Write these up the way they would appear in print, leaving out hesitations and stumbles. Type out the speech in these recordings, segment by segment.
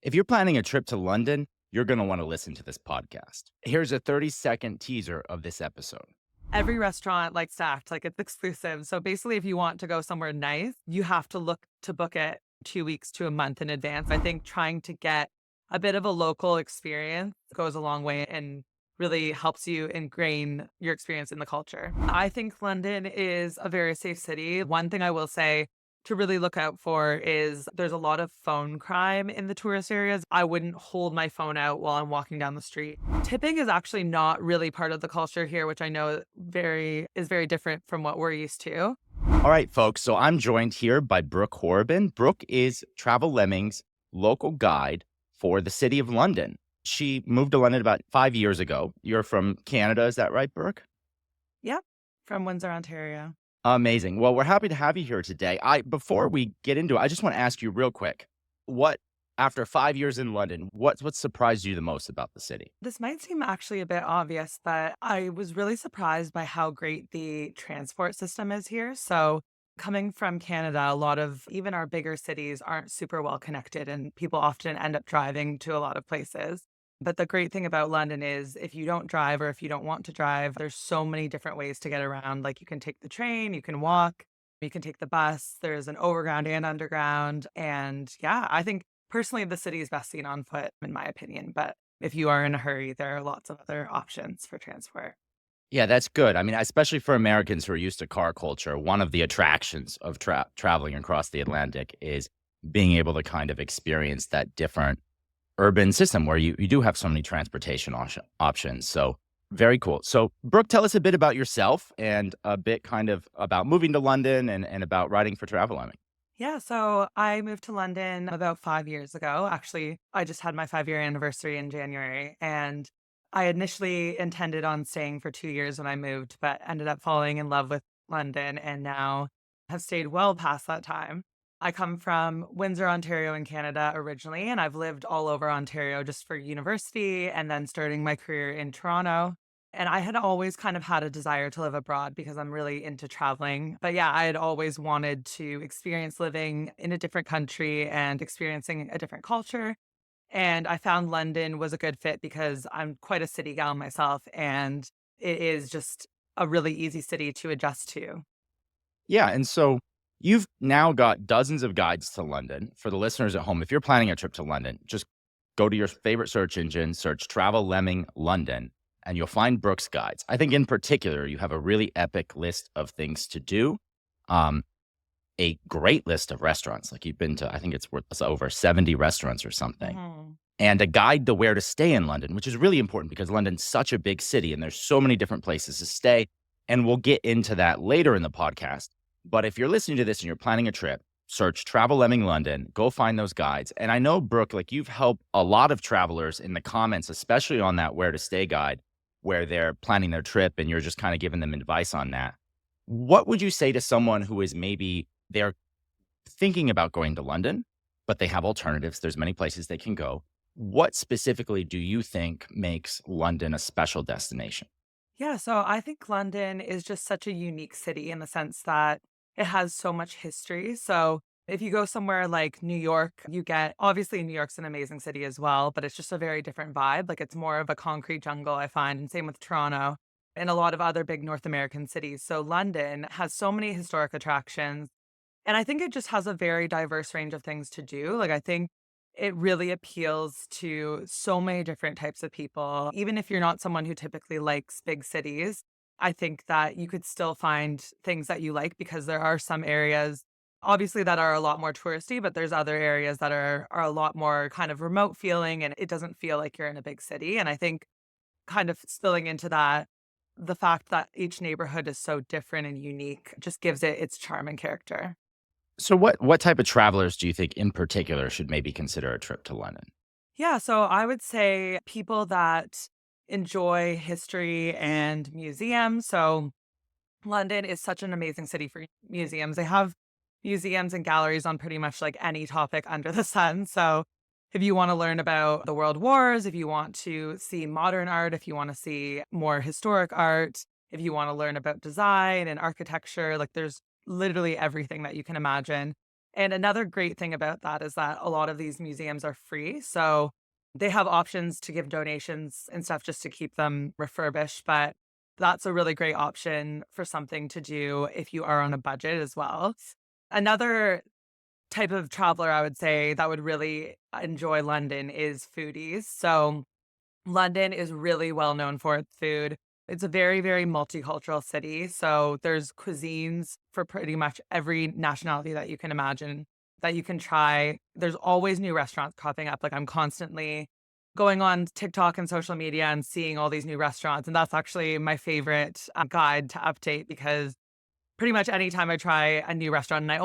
If you're planning a trip to London, you're going to want to listen to this podcast. Here's a 30-second teaser of this episode. Every restaurant likes to act like it's exclusive. So basically, if you want to go somewhere nice, you have to look to book it 2 weeks to a month in advance. I think trying to get a bit of a local experience goes a long way and really helps you ingrain your experience in the culture. I think London is a very safe city. One thing I will say to really look out for is there's a lot of phone crime in the tourist areas. I wouldn't hold my phone out while I'm walking down the street. Tipping is actually not really part of the culture here, which I know very different from what we're used to. All right, folks. So I'm joined here by Brooke Horrobin. Brooke is Travel Lemming's local guide for the city of London. She moved to London about 5 years ago. You're from Canada. Is that right, Brooke? Yep, from Windsor, Ontario. Amazing. Well, we're happy to have you here today. Before we get into it, I just want to ask you real quick, what after 5 years in London, what surprised you the most about the city? This might seem actually a bit obvious, but I was really surprised by how great the transport system is here. So, coming from Canada, a lot of even our bigger cities aren't super well connected, and people often end up driving to a lot of places. But the great thing about London is if you don't drive or if you don't want to drive, there's so many different ways to get around. Like you can take the train, you can walk, you can take the bus, there's an overground and underground. And yeah, I think personally the city is best seen on foot, in my opinion. But if you are in a hurry, there are lots of other options for transport. Yeah, that's good. I mean, especially for Americans who are used to car culture, one of the attractions of traveling across the Atlantic is being able to kind of experience that different urban system where you do have so many transportation options. So very cool. So Brooke, tell us a bit about yourself and a bit kind of about moving to London and about writing for Travel Lemming. Yeah, so I moved to London about 5 years ago. Actually, I just had my 5 year anniversary in January. And I initially intended on staying for 2 years when I moved, but ended up falling in love with London and now have stayed well past that time. I come from Windsor, Ontario, in Canada originally, and I've lived all over Ontario just for university and then starting my career in Toronto. And I had always kind of had a desire to live abroad because I'm really into traveling. But yeah, I had always wanted to experience living in a different country and experiencing a different culture. And I found London was a good fit because I'm quite a city gal myself, and it is just a really easy city to adjust to. Yeah, and so you've now got dozens of guides to London. For the listeners at home, if you're planning a trip to London, just go to your favorite search engine, search Travel Lemming London, and you'll find Brooks Guides. I think in particular, you have a really epic list of things to do. Um, a great list of restaurants. Like you've been to, I think it's over 70 restaurants or something. Mhm. And a guide to where to stay in London, which is really important because London's such a big city and there's so many different places to stay. And we'll get into that later in the podcast. But if you're listening to this and you're planning a trip, search Travel Lemming London, go find those guides. And I know, Brooke, like you've helped a lot of travelers in the comments, especially on that where to stay guide, where they're planning their trip and you're just kind of giving them advice on that. What would you say to someone who is maybe they're thinking about going to London, but they have alternatives? There's many places they can go. What specifically do you think makes London a special destination? Yeah, so I think London is just such a unique city in the sense that it has so much history. So if you go somewhere like New York, you get obviously New York's an amazing city as well, but it's just a very different vibe. Like it's more of a concrete jungle, I find, and same with Toronto and a lot of other big North American cities. So London has so many historic attractions. And I think it just has a very diverse range of things to do. Like, I think it really appeals to so many different types of people. Even if you're not someone who typically likes big cities, I think that you could still find things that you like because there are some areas, obviously, that are a lot more touristy, but there's other areas that are a lot more kind of remote feeling and it doesn't feel like you're in a big city. And I think kind of spilling into that, the fact that each neighborhood is so different and unique just gives it its charm and character. So what type of travelers do you think in particular should maybe consider a trip to London? Yeah, so I would say people that enjoy history and museums. So London is such an amazing city for museums. They have museums and galleries on pretty much like any topic under the sun. So if you want to learn about the world wars, if you want to see modern art, if you want to see more historic art, if you want to learn about design and architecture, like there's literally everything that you can imagine. And another great thing about that is that a lot of these museums are free. So they have options to give donations and stuff just to keep them refurbished. But that's a really great option for something to do if you are on a budget as well. Another type of traveler I would say that would really enjoy London is foodies. So London is really well known for its food. It's a very, very multicultural city. So there's cuisines for pretty much every nationality that you can imagine that you can try. There's always new restaurants popping up. Like I'm constantly going on TikTok and social media and seeing all these new restaurants. And that's actually my favorite guide to update because pretty much anytime I try a new restaurant, and I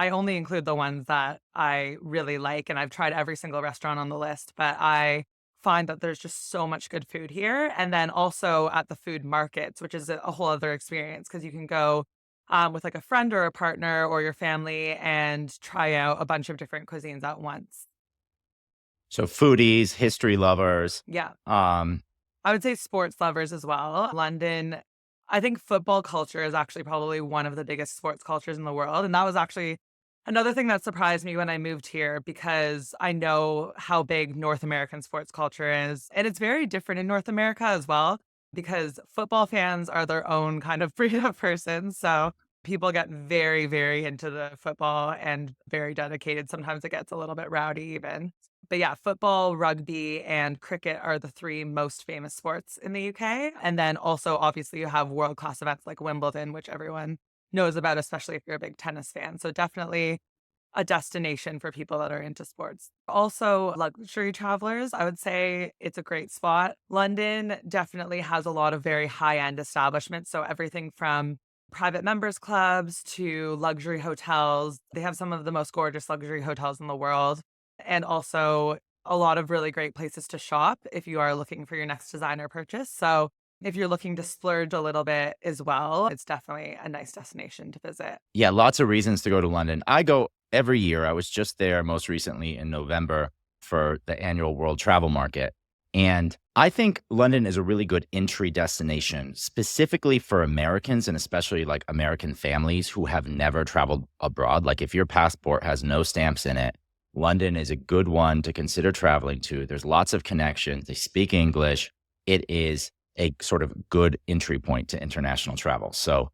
only include the ones that I really like, and I've tried every single restaurant on the list, but I find that there's just so much good food here. And then also at the food markets, which is a whole other experience because you can go with like a friend or a partner or your family and try out a bunch of different cuisines at once. So foodies, history lovers. Yeah. Um, I would say sports lovers as well. London, I think football culture is actually probably one of the biggest sports cultures in the world. And that was actually another thing that surprised me when I moved here because I know how big North American sports culture is. And it's very different in North America as well, because football fans are their own kind of breed of person. So people get very, very into the football and very dedicated. Sometimes it gets a little bit rowdy, even. But yeah, football, rugby, and cricket are the three most famous sports in the UK. And then also, obviously, you have world class events like Wimbledon, which everyone knows about, especially if you're a big tennis fan. So definitely a destination for people that are into sports. Also, luxury travelers, I would say it's a great spot. London definitely has a lot of very high end establishments. So everything from private members clubs to luxury hotels. They have some of the most gorgeous luxury hotels in the world. And also a lot of really great places to shop if you are looking for your next designer purchase. So if you're looking to splurge a little bit as well, it's definitely a nice destination to visit. yeah, lots of reasons to go to London. I go every year. I was just there most recently in November for the annual World Travel Market. And I think London is a really good entry destination, specifically for Americans and especially like American families who have never traveled abroad. Like if your passport has no stamps in it, London is a good one to consider traveling to. There's lots of connections. They speak English. It is a sort of good entry point to international travel. So,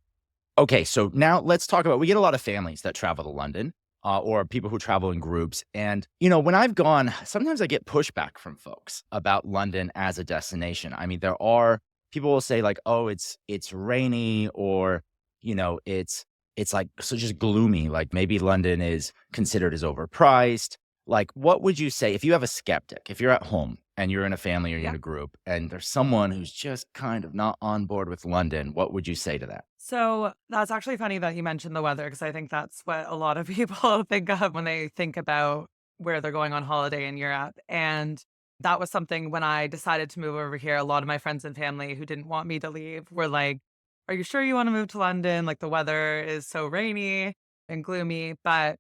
okay, so now let's talk about, we get a lot of families that travel to London or people who travel in groups. And, you know, when I've gone, sometimes I get pushback from folks about London as a destination. I mean, there are people will say like, oh, it's rainy or, you know, it's like so just gloomy. Like maybe London is considered as overpriced. Like, what would you say if you have a skeptic, if you're at home and you're in a family or you're in Yeah. a group and there's someone who's just kind of not on board with London, what would you say to that? So that's actually funny that you mentioned the weather because I think that's what a lot of people think of when they think about where they're going on holiday in Europe. And that was something when I decided to move over here. A lot of my friends and family who didn't want me to leave were like, are you sure you want to move to London? Like the weather is so rainy and gloomy. But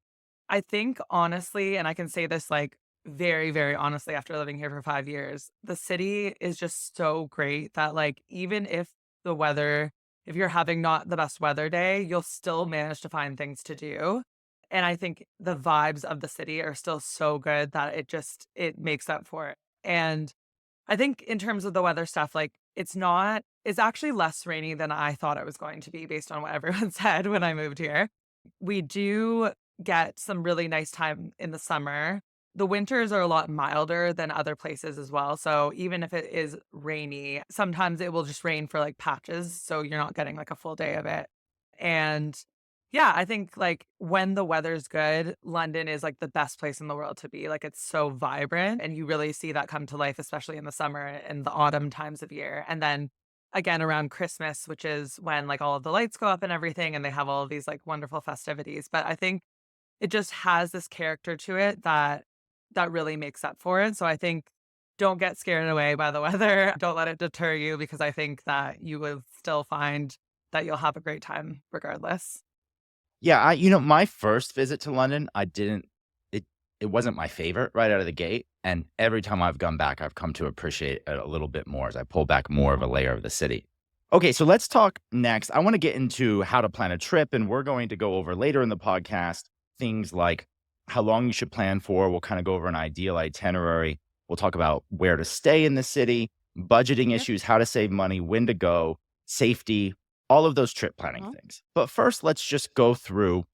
I think honestly, and I can say this like very, very honestly after living here for 5 years, the city is just so great that like even if the weather if you're having not the best weather day, you'll still manage to find things to do. And I think the vibes of the city are still so good that it makes up for it. And I think in terms of the weather stuff, like it's actually less rainy than I thought it was going to be based on what everyone said when I moved here. We do get some really nice time in the summer. The winters are a lot milder than other places as well. So even if it is rainy, sometimes it will just rain for like patches. So you're not getting like a full day of it. And yeah, I think like when the weather's good, London is like the best place in the world to be. Like it's so vibrant and you really see that come to life, especially in the summer and the autumn times of year. And then again around Christmas, which is when like all of the lights go up and everything and they have all of these like wonderful festivities. But I think it just has this character to it that really makes up for it. So I think don't get scared away by the weather. Don't let it deter you because I think that you will still find that you'll have a great time regardless. Yeah, my first visit to London, I didn't it it wasn't my favorite right out of the gate, and every time I've gone back, I've come to appreciate it a little bit more as I pull back more of a layer of the city. Okay, so let's talk next. I wanna get into how to plan a trip, and we're going to go over later in the podcast things like how long you should plan for. We'll kind of go over an ideal itinerary. We'll talk about where to stay in the city, budgeting Yep. issues, how to save money, when to go, safety, all of those trip planning Uh-huh. things. But first, let's just go through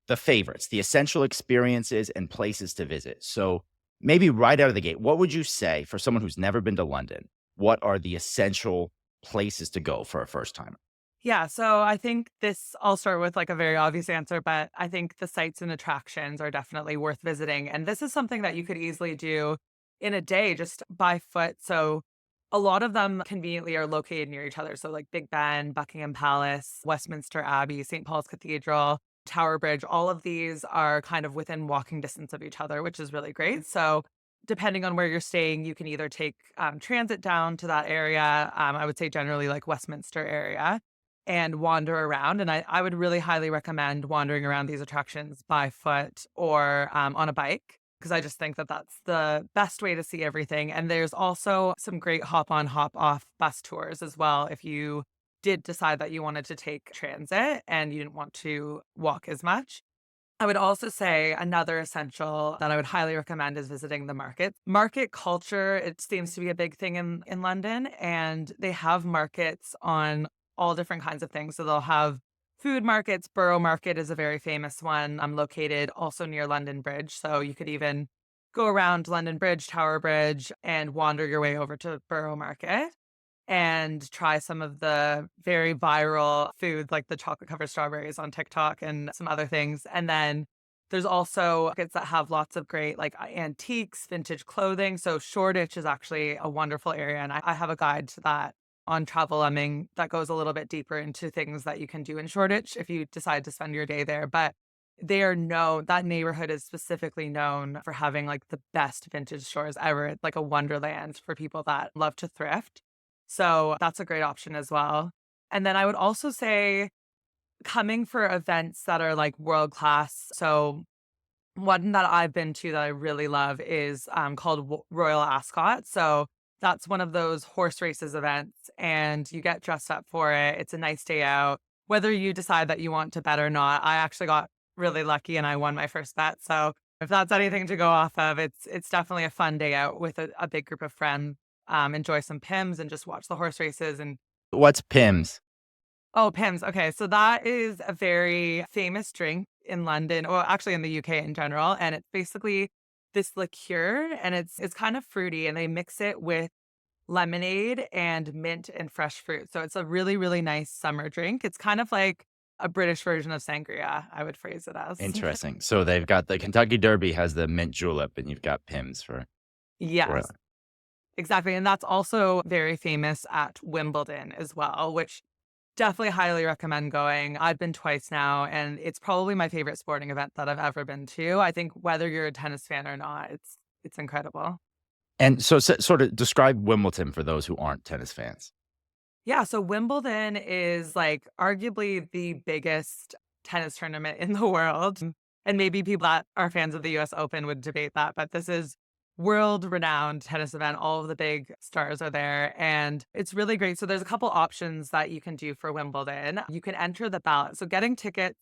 the favorites, the essential experiences and places to visit. So, maybe right out of the gate, what would you say for someone who's never been to London? What are the essential places to go for a first timer? Yeah, so I think this I'll start with like a very obvious answer, but I think the sites and attractions are definitely worth visiting. And this is something that you could easily do in a day just by foot. So a lot of them conveniently are located near each other. So like Big Ben, Buckingham Palace, Westminster Abbey, St. Paul's Cathedral, Tower Bridge, all of these are kind of within walking distance of each other, which is really great. So depending on where you're staying, you can either take transit down to that area. I would say generally like Westminster area and wander around. And I would really highly recommend wandering around these attractions by foot or on a bike, because I just think that that's the best way to see everything. And there's also some great hop on, hop off bus tours as well if you did decide that you wanted to take transit and you didn't want to walk as much. I would also say another essential that I would highly recommend is visiting the market. Market culture, it seems to be a big thing in London, and they have markets on all different kinds of things. So they'll have food markets. Borough Market is a very famous one. I'm located also near London Bridge. So you could even go around London Bridge, Tower Bridge, and wander your way over to Borough Market and try some of the very viral foods like the chocolate covered strawberries on TikTok and some other things. And then there's also markets that have lots of great like antiques, vintage clothing. So Shoreditch is actually a wonderful area. And I have a guide to that on Travel Lemming that goes a little bit deeper into things that you can do in Shoreditch if you decide to spend your day there. But they are known, that neighborhood is specifically known for having like the best vintage stores ever. It's like a wonderland for people that love to thrift. So that's a great option as well. And then I would also say coming for events that are like world class. So one that I've been to that I really love is called Royal Ascot. So that's one of those horse races events, and you get dressed up for it. It's a nice day out. Whether you decide that you want to bet or not, I actually got really lucky and I won my first bet. So if that's anything to go off of, it's definitely a fun day out with a big group of friends. Enjoy some Pims and just watch the horse races and What's Pims? oh, Pimm's. Okay, so that is a very famous drink in London, or actually in the UK in general, and it's basically this liqueur, and it's kind of fruity, and they mix it with lemonade and mint and fresh fruit. So it's a really, really nice summer drink. It's kind of like a British version of sangria, I would phrase it as. Interesting. So they've got the Kentucky Derby has the mint julep, and you've got Pims for Royal. Yes, exactly. And that's also very famous at Wimbledon as well, which definitely highly recommend going. I've been twice now, and it's probably my favorite sporting event that I've ever been to. I think whether you're a tennis fan or not, it's incredible. And so, sort of describe Wimbledon for those who aren't tennis fans. Yeah, so Wimbledon is like arguably the biggest tennis tournament in the world. And maybe people that are fans of the US Open would debate that, but this is world renowned tennis event. All of the big stars are there and it's really great. So there's a couple options that you can do for Wimbledon. You can enter the ballot. So getting tickets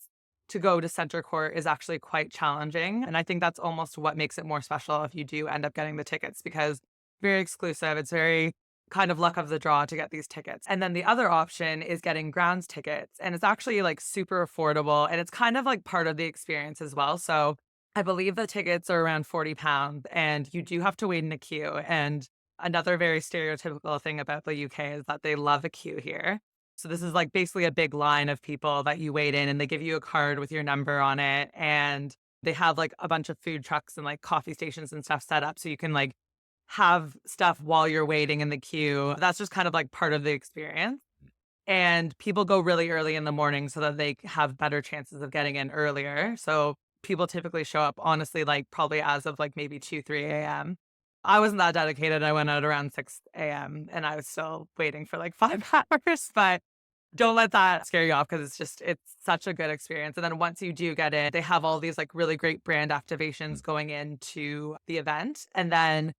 to go to center court is actually quite challenging. And I think that's almost what makes it more special if you do end up getting the tickets because very exclusive. It's very kind of luck of the draw to get these tickets. And then the other option is getting grounds tickets. And it's actually like super affordable and it's kind of like part of the experience as well. So I believe the tickets are around £40 and you do have to wait in a queue. And another very stereotypical thing about the UK is that they love a queue here. So this is like basically a big line of people that you wait in and they give you a card with your number on it. And they have like a bunch of food trucks and like coffee stations and stuff set up so you can like have stuff while you're waiting in the queue. That's just kind of like part of the experience. And people go really early in the morning so that they have better chances of getting in earlier. So people typically show up honestly, like probably as of like maybe 2, 3 a.m. I wasn't that dedicated. I went out around 6 a.m. and I was still waiting for like 5 hours, but don't let that scare you off because it's such a good experience. And then once you do get in, they have all these like really great brand activations going into the event. And then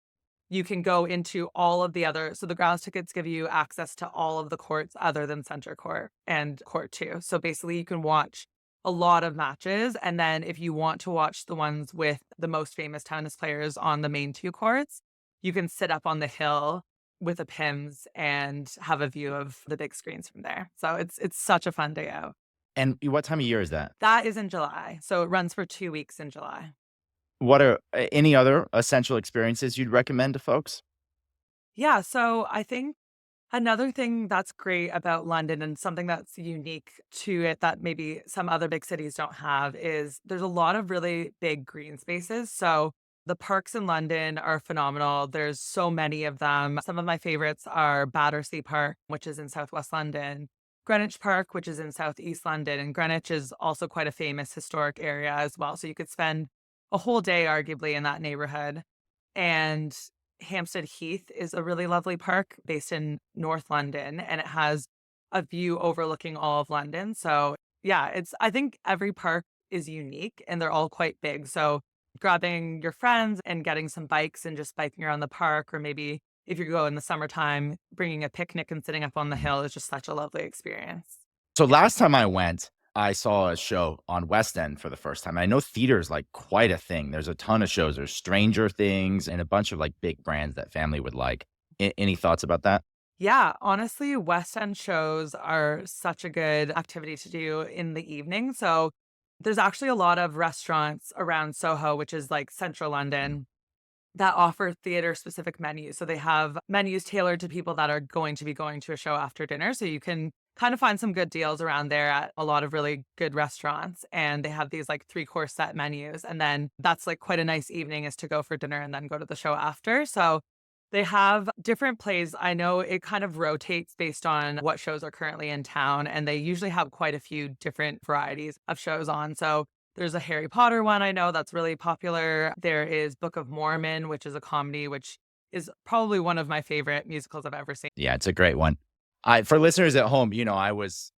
you can go into all of the other so the grounds tickets give you access to all of the courts other than center court and court 2. So basically you can watch a lot of matches. And then if you want to watch the ones with the most famous tennis players on the main two courts, you can sit up on the hill with the Pims and have a view of the big screens from there. So it's such a fun day out. And what time of year is that? That is in July. So it runs for 2 weeks in July. What are any other essential experiences you'd recommend to folks? Yeah, so I think another thing that's great about London and something that's unique to it that maybe some other big cities don't have is there's a lot of really big green spaces. So the parks in London are phenomenal. There's so many of them. Some of my favorites are Battersea Park, which is in Southwest London, Greenwich Park, which is in Southeast London. And Greenwich is also quite a famous historic area as well. So you could spend a whole day arguably in that neighborhood. And Hampstead Heath is a really lovely park based in North London, and it has a view overlooking all of London. So, yeah, I think every park is unique and they're all quite big. So, grabbing your friends and getting some bikes and just biking around the park, or maybe if you go in the summertime, bringing a picnic and sitting up on the hill is just such a lovely experience. So last time I went, I saw a show on West End for the first time. I know theater's like quite a thing. There's a ton of shows. There's Stranger Things and a bunch of like big brands that family would like. Any thoughts about that? Yeah, honestly, West End shows are such a good activity to do in the evening. So there's actually a lot of restaurants around Soho, which is like central London, that offer theater specific menus. So they have menus tailored to people that are going to be going to a show after dinner. So you can kind of find some good deals around there at a lot of really good restaurants. And they have these like 3-course set menus. And then that's like quite a nice evening is to go for dinner and then go to the show after. So they have different plays. I know it kind of rotates based on what shows are currently in town, and they usually have quite a few different varieties of shows on. So there's a Harry Potter one I know that's really popular. There is Book of Mormon, which is a comedy, which is probably one of my favorite musicals I've ever seen. Yeah, it's a great one. I For listeners at home, I was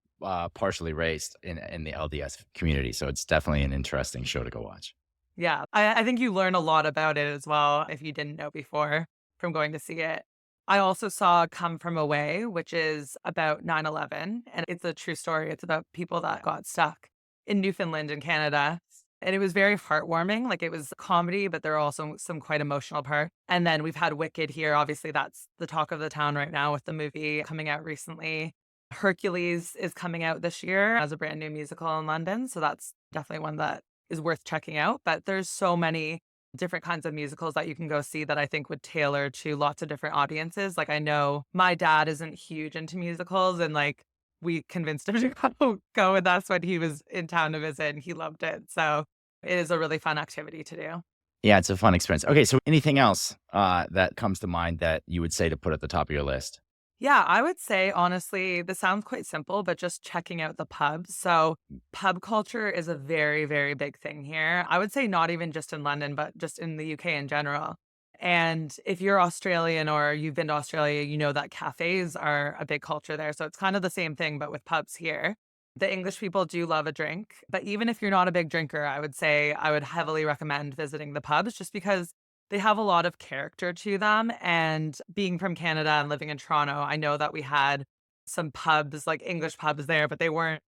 partially raised in the LDS community, so it's definitely an interesting show to go watch. Yeah, I think you learn a lot about it as well if you didn't know before from going to see it. I also saw Come From Away, which is about 9/11, and it's a true story. It's about people that got stuck in Newfoundland in Canada. And it was very heartwarming. Like it was comedy, but there are also some quite emotional parts. And then we've had Wicked here. Obviously, that's the talk of the town right now with the movie coming out recently. Hercules is coming out this year as a brand new musical in London. So that's definitely one that is worth checking out. But there's so many different kinds of musicals that you can go see that I think would tailor to lots of different audiences. Like I know my dad isn't huge into musicals and like we convinced him to go and that's when he was in town to visit and he loved it. So it is a really fun activity to do. Yeah, it's a fun experience. Okay, so anything else that comes to mind that you would say to put at the top of your list? Yeah, I would say honestly, this sounds quite simple, but just checking out the pubs. So, pub culture is a very, very big thing here. I would say not even just in London, but just in the UK in general. And if you're Australian or you've been to Australia, you know that cafes are a big culture there. So, it's kind of the same thing, but with pubs here. The English people do love a drink, but even if you're not a big drinker, I would say I would heavily recommend visiting the pubs just because they have a lot of character to them, and being from Canada and living in Toronto, I know that we had some pubs, like English pubs there, but they weren't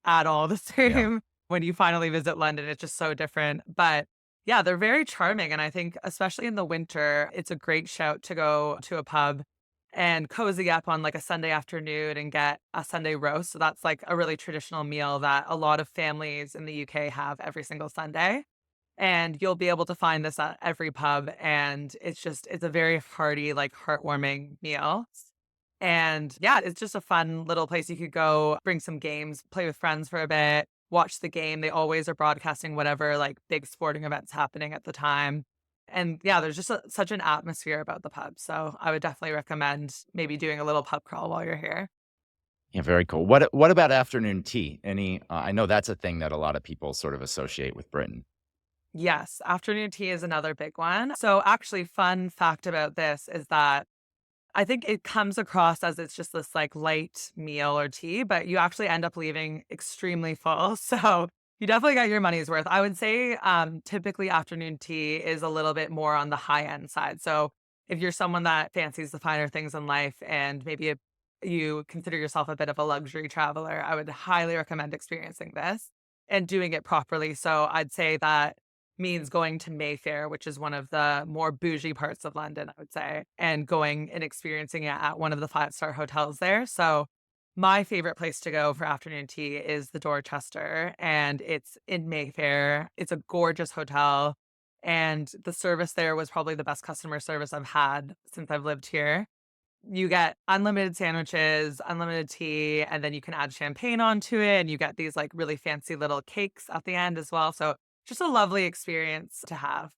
at all the Yeah. same. When you finally visit London, it's just so different. But yeah, they're very charming, and I think especially in the winter, it's a great shout to go to a pub and cozy up on like a Sunday afternoon and get a Sunday roast. So that's like a really traditional meal that a lot of families in the UK have every single Sunday. And you'll be able to find this at every pub, and it's a very hearty, like, heartwarming meal. And, yeah, it's just a fun little place you could go, bring some games, play with friends for a bit, watch the game. They always are broadcasting whatever, like, big sporting events happening at the time. And, yeah, there's just such an atmosphere about the pub, so I would definitely recommend maybe doing a little pub crawl while you're here. Yeah, very cool. What about afternoon tea? I know that's a thing that a lot of people sort of associate with Britain. Yes, afternoon tea is another big one. So, actually, fun fact about this is that I think it comes across as it's just this like light meal or tea, but you actually end up leaving extremely full. So you definitely got your money's worth. I would say typically afternoon tea is a little bit more on the high end side. So if you're someone that fancies the finer things in life and maybe you consider yourself a bit of a luxury traveler, I would highly recommend experiencing this. and doing it properly. So I'd say that means going to Mayfair, which is one of the more bougie parts of London, I would say, and going and experiencing it at one of the five-star hotels there. So my favorite place to go for afternoon tea is the Dorchester, and it's in Mayfair. It's a gorgeous hotel, and the service there was probably the best customer service I've had since I've lived here. You get unlimited sandwiches, unlimited tea, and then you can add champagne onto it, and you get these, like, really fancy little cakes at the end as well, so just a lovely experience to have.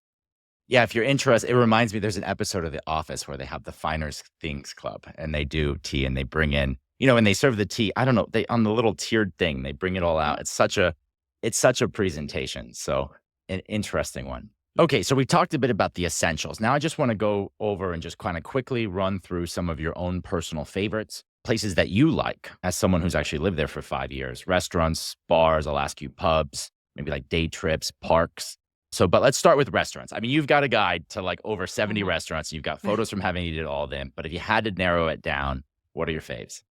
Yeah, if you're interested, it reminds me there's an episode of The Office where they have the Finers Things Club and they do tea and they bring in, and they serve the tea. I don't know, they on the little tiered thing, they bring it all Mhm. out. It's such a presentation. So an interesting one. Okay, so we talked a bit about the essentials. Now I just want to go over and just kind of quickly run through some of your own personal favorites, places that you like as someone who's actually lived there for 5 years. Restaurants, bars, I'll ask you pubs, maybe like day trips, parks. So, but let's start with restaurants. I mean, you've got a guide to like over 70 Mhm. restaurants. You've got photos from having eaten all of them. But if you had to narrow it down, what are your faves?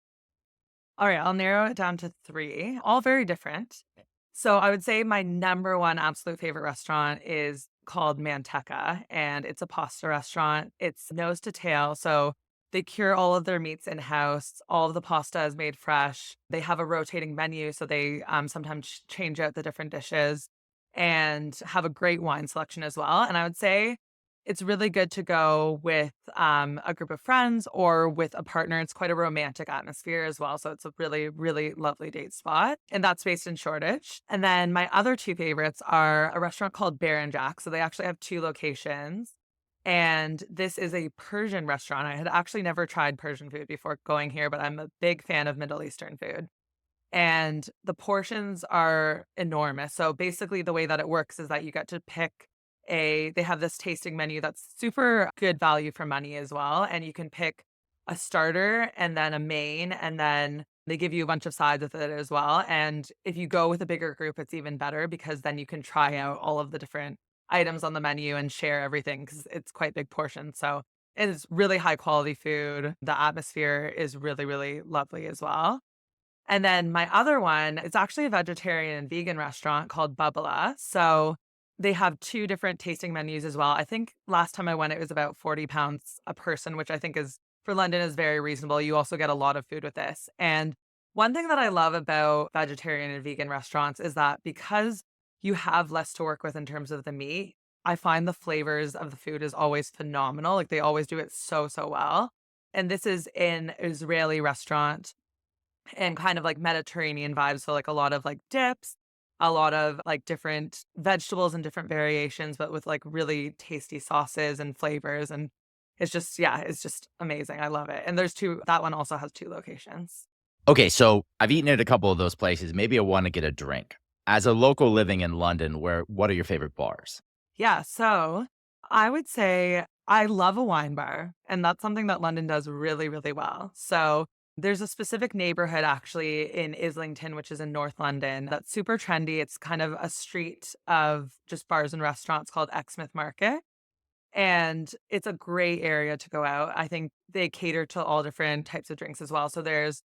Alright, I'll narrow it down to 3, all very different. So I would say my number 1 absolute favorite restaurant is called Manteca, and it's a pasta restaurant. It's nose to tail, so they cure all of their meats in-house. All of the pasta is made fresh. They have a rotating menu, so they, sometimes change out the different dishes and have a great wine selection as well, and I would say it's really good to go with, a group of friends or with a partner. It's quite a romantic atmosphere as well, so it's a really, really lovely date spot, and that's based in Shoreditch. And then my other 2 favorites are a restaurant called Bear and Jack, so they actually have 2 locations, and this is a Persian restaurant. I had actually never tried Persian food before going here, but I'm a big fan of Middle Eastern food, and the portions are enormous. So basically the way that it works is that you get to pick they have this tasting menu that's super good value for money as well, and you can pick a starter and then a main, and then they give you a bunch of sides with it as well. And if you go with a bigger group, it's even better because then you can try out all of the different items on the menu and share everything because it's quite big portions. So it's really high quality food. The atmosphere is really, really lovely as well. And then my other one, it's actually a vegetarian and vegan restaurant called Bubala. So they have 2 different tasting menus as well. I think last time I went, it was about £40 a person, which I think is for London is very reasonable. You also get a lot of food with this. And one thing that I love about vegetarian and vegan restaurants is that because you have less to work with in terms of the meat, I find the flavors of the food is always phenomenal. Like they always do it so, so well. And this is an Israeli restaurant and kind of like Mediterranean vibes. So like a lot of like dips, a lot of like different vegetables and different variations, but with like really tasty sauces and flavors. And it's just, yeah, it's just amazing. I love it. And that one also has 2 locations. Okay, so I've eaten at a couple of those places. Maybe I want to get a drink. As a local living in London, what are your favorite bars? Yeah. So I would say I love a wine bar, and that's something that London does really, really well. So there's a specific neighborhood actually in Islington, which is in North London, that's super trendy. It's kind of a street of just bars and restaurants called Exmouth Market. And it's a great area to go out. I think they cater to all different types of drinks as well. So there's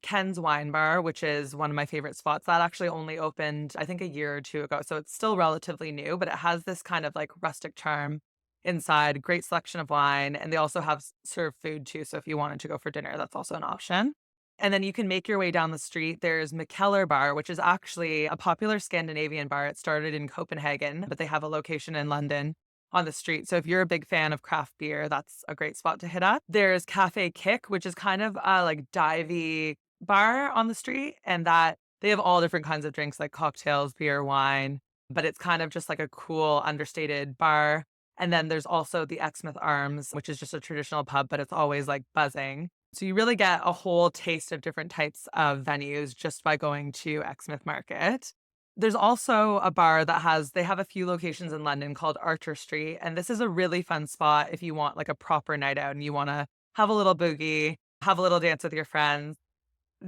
Ken's Wine Bar, which is one of my favorite spots. That actually only opened, I think, a year or 2 ago. So it's still relatively new, but it has this kind of like rustic charm inside, great selection of wine. And they also have serve food too. So if you wanted to go for dinner, that's also an option. And then you can make your way down the street. There's McKellar Bar, which is actually a popular Scandinavian bar. It started in Copenhagen, but they have a location in London on the street. So if you're a big fan of craft beer, that's a great spot to hit up. There's Cafe Kick, which is kind of a like divey bar on the street, and that they have all different kinds of drinks like cocktails, beer, wine, but it's kind of just like a cool, understated bar. And then there's also the Exmouth Arms, which is just a traditional pub, but it's always like buzzing. So you really get a whole taste of different types of venues just by going to Exmouth Market. There's also a bar they have a few locations in London called Archer Street, and this is a really fun spot if you want like a proper night out and you wanna have a little boogie, have a little dance with your friends,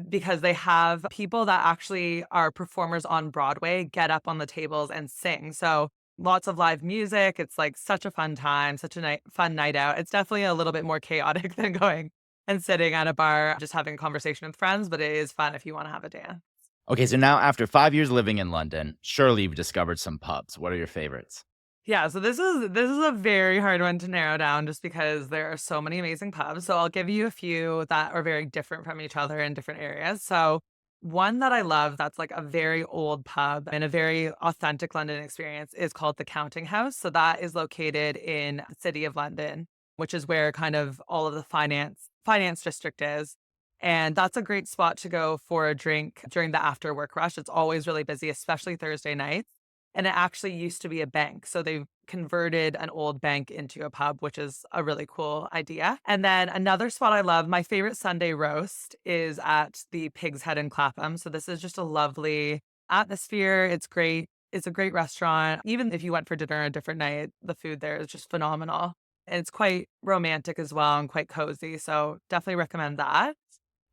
because they have people that actually are performers on Broadway get up on the tables and sing. So lots of live music. It's like such a fun time, such a fun night out. It's definitely a little bit more chaotic than going and sitting at a bar just having a conversation with friends, but it is fun if you wanna have a dance. Okay, so now after 5 years living in London, surely you've discovered some pubs. What are your favorites? Yeah, so this is a very hard one to narrow down just because there are so many amazing pubs. So I'll give you a few that are very different from each other in different areas. So one that I love that's like a very old pub and a very authentic London experience is called the Counting House. So that is located in the city of London, which is where kind of all of the finance district is. And that's a great spot to go for a drink during the after work rush. It's always really busy, especially Thursday nights. And it actually used to be a bank. So they've converted an old bank into a pub, which is a really cool idea. And then another spot I love, my favorite Sunday roast is at the Pig's Head in Clapham. So this is just a lovely atmosphere. It's great. It's a great restaurant. Even if you went for dinner a different night, the food there is just phenomenal. And it's quite romantic as well and quite cozy. So definitely recommend that.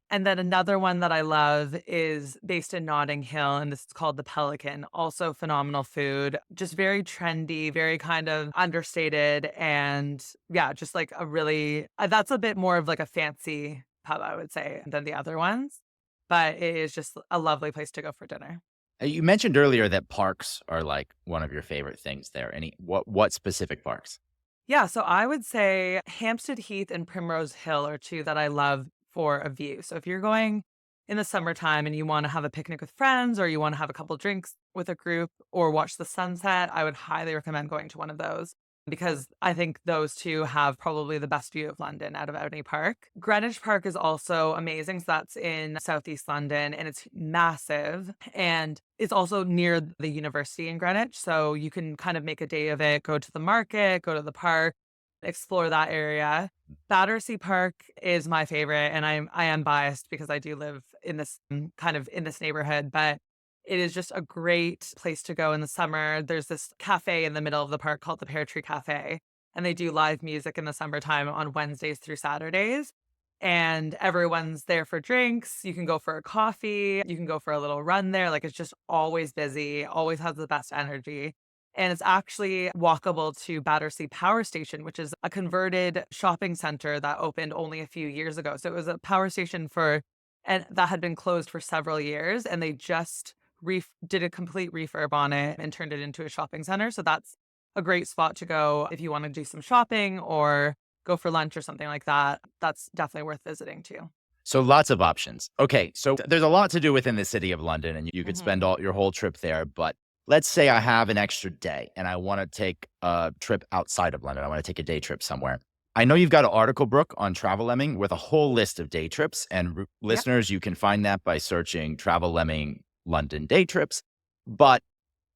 And then another one that I love is based in Notting Hill, and this is called the Pelican. Also phenomenal food, just very trendy, very kind of understated, and yeah, just like a really that's a bit more of like a fancy pub, I would say, than the other ones. But it is just a lovely place to go for dinner. You mentioned earlier that parks are like one of your favorite things there. Any what specific parks? Yeah, so I would say Hampstead Heath and Primrose Hill are two that I love for a view. So if you're going in the summertime and you want to have a picnic with friends or you want to have a couple drinks with a group or watch the sunset, I would highly recommend going to one of those because I think those two have probably the best view of London out of any park. Greenwich Park is also amazing. So that's in Southeast London and it's massive and it's also near the university in Greenwich. So you can kind of make a day of it, go to the market, go to the park, explore that area. Battersea Park is my favorite, and I am biased because I do live in this kind of in this neighborhood, but it is just a great place to go in the summer. There's this cafe in the middle of the park called the Pear Tree Cafe, and they do live music in the summertime on Wednesdays through Saturdays. And everyone's there for drinks. You can go for a coffee. You can go for a little run there. Like it's just always busy, always has the best energy. And it's actually walkable to Battersea Power Station, which is a converted shopping center that opened only a few years ago. So it was a power station and that had been closed for several years, and they just did a complete refurb on it and turned it into a shopping center. So that's a great spot to go if you want to do some shopping or go for lunch or something like that. That's definitely worth visiting too. So lots of options. Okay, so there's a lot to do within the city of London, and you could spend Mhm. all your whole trip there. But let's say I have an extra day and I want to take a trip outside of London. I want to take a day trip somewhere. I know you've got an article, Brooke, on Travel Lemming with a whole list of day trips. And Yeah. listeners, you can find that by searching Travel Lemming London day trips. But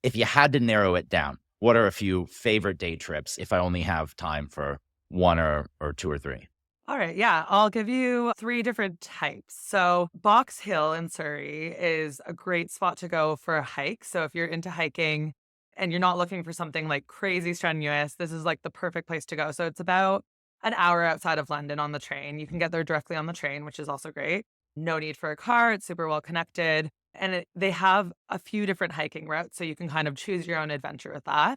if you had to narrow it down, what are a few favorite day trips if I only have time for one or two or three? All right, yeah, I'll give you three different types. So, Box Hill in Surrey is a great spot to go for a hike. So, if you're into hiking and you're not looking for something like crazy strenuous, this is like the perfect place to go. So, it's about an hour outside of London on the train. You can get there directly on the train, which is also great. No need for a car, it's super well connected. And they have a few different hiking routes. So, you can kind of choose your own adventure with that.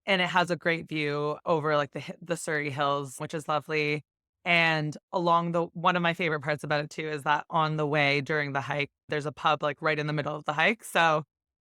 And it has a great view over like the Surrey Hills, which is lovely. And along the one of my favorite parts about it too is that on the way during the hike, there's a pub like right in the middle of the hike. So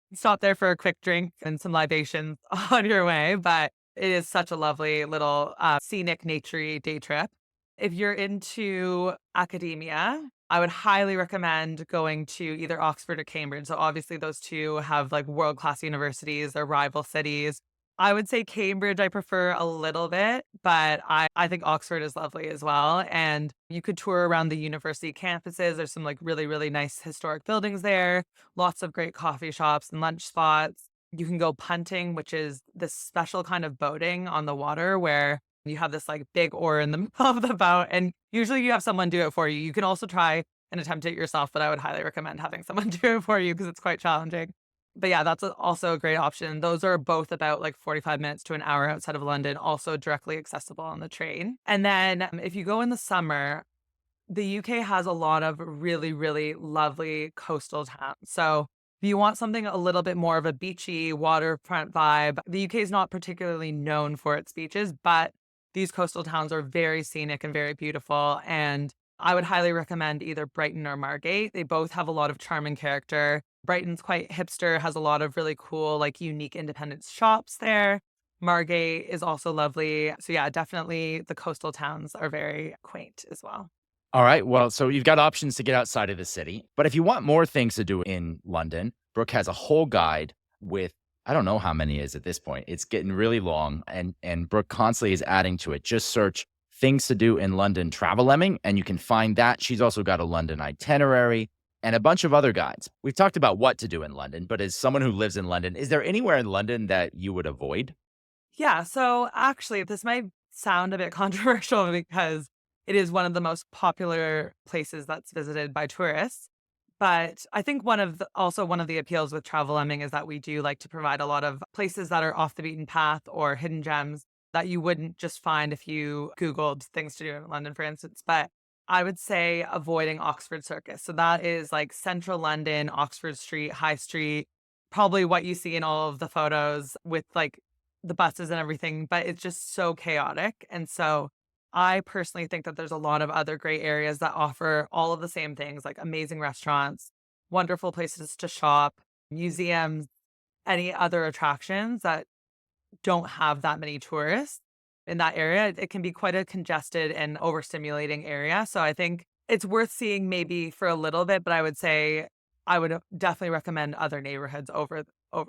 you stop there for a quick drink and some libations on your way. But it is such a lovely little scenic, naturey day trip. If you're into academia, I would highly recommend going to either Oxford or Cambridge. So obviously those two have like world class universities, they're rival cities. I would say Cambridge I prefer a little bit, but I think Oxford is lovely as well. And you could tour around the university campuses. There's some like really, really nice historic buildings there, lots of great coffee shops and lunch spots. You can go punting, which is this special kind of boating on the water where you have this like big oar in the middle of the boat. And usually you have someone do it for you. You can also try and attempt it yourself, but I would highly recommend having someone do it for you because it's quite challenging. But yeah, that's also a great option. Those are both about like 45 minutes to an hour outside of London, also directly accessible on the train. And then if you go in the summer, the UK has a lot of really, really lovely coastal towns. So if you want something a little bit more of a beachy waterfront vibe, the UK is not particularly known for its beaches, but these coastal towns are very scenic and very beautiful. And I would highly recommend either Brighton or Margate. They both have a lot of charm and character. Brighton's quite hipster, has a lot of really cool, like unique independent shops there. Margate is also lovely. So yeah, definitely the coastal towns are very quaint as well. All right. Well, so you've got options to get outside of the city. But if you want more things to do in London, Brooke has a whole guide with I don't know how many it is at this point. It's getting really long and Brooke constantly is adding to it. Just search things to do in London travel lemming and you can find that. She's also got a London itinerary and a bunch of other guides. We've talked about what to do in London, but as someone who lives in London, is there anywhere in London that you would avoid? Yeah, so actually, this might sound a bit controversial because it is one of the most popular places that's visited by tourists. But I think also one of the appeals with Travel Lemming is that we do like to provide a lot of places that are off the beaten path or hidden gems that you wouldn't just find if you Googled things to do in London, for instance. But I would say avoiding Oxford Circus. So that is like central London, Oxford Street, High Street, probably what you see in all of the photos with like the buses and everything, but it's just so chaotic. And so I personally think that there's a lot of other great areas that offer all of the same things, like amazing restaurants, wonderful places to shop, museums, any other attractions that don't have that many tourists in that area. It can be quite a congested and overstimulating area. So I think it's worth seeing maybe for a little bit, but I would say I would definitely recommend other neighborhoods over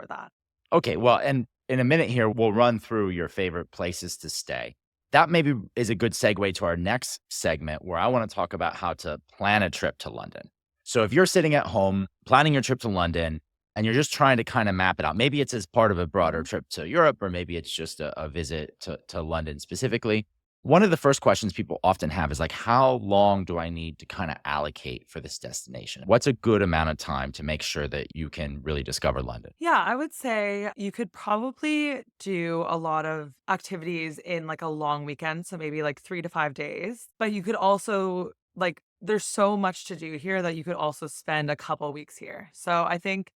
that. Okay, well, and in a minute here, we'll run through your favorite places to stay. That maybe is a good segue to our next segment where I want to talk about how to plan a trip to London. So if you're sitting at home planning your trip to London and you're just trying to kind of map it out, maybe it's as part of a broader Mhm. trip to Europe, or maybe it's just a visit to London specifically. One of the first questions people often have is like, how long do I need to kind of allocate for this destination? What's a good amount of time to make sure that you can really discover London? Yeah, I would say you could probably do a lot of activities in like a long weekend. So maybe like 3 to 5 days. But you could also, like, there's so much to do here that you could also spend a couple weeks here. So I think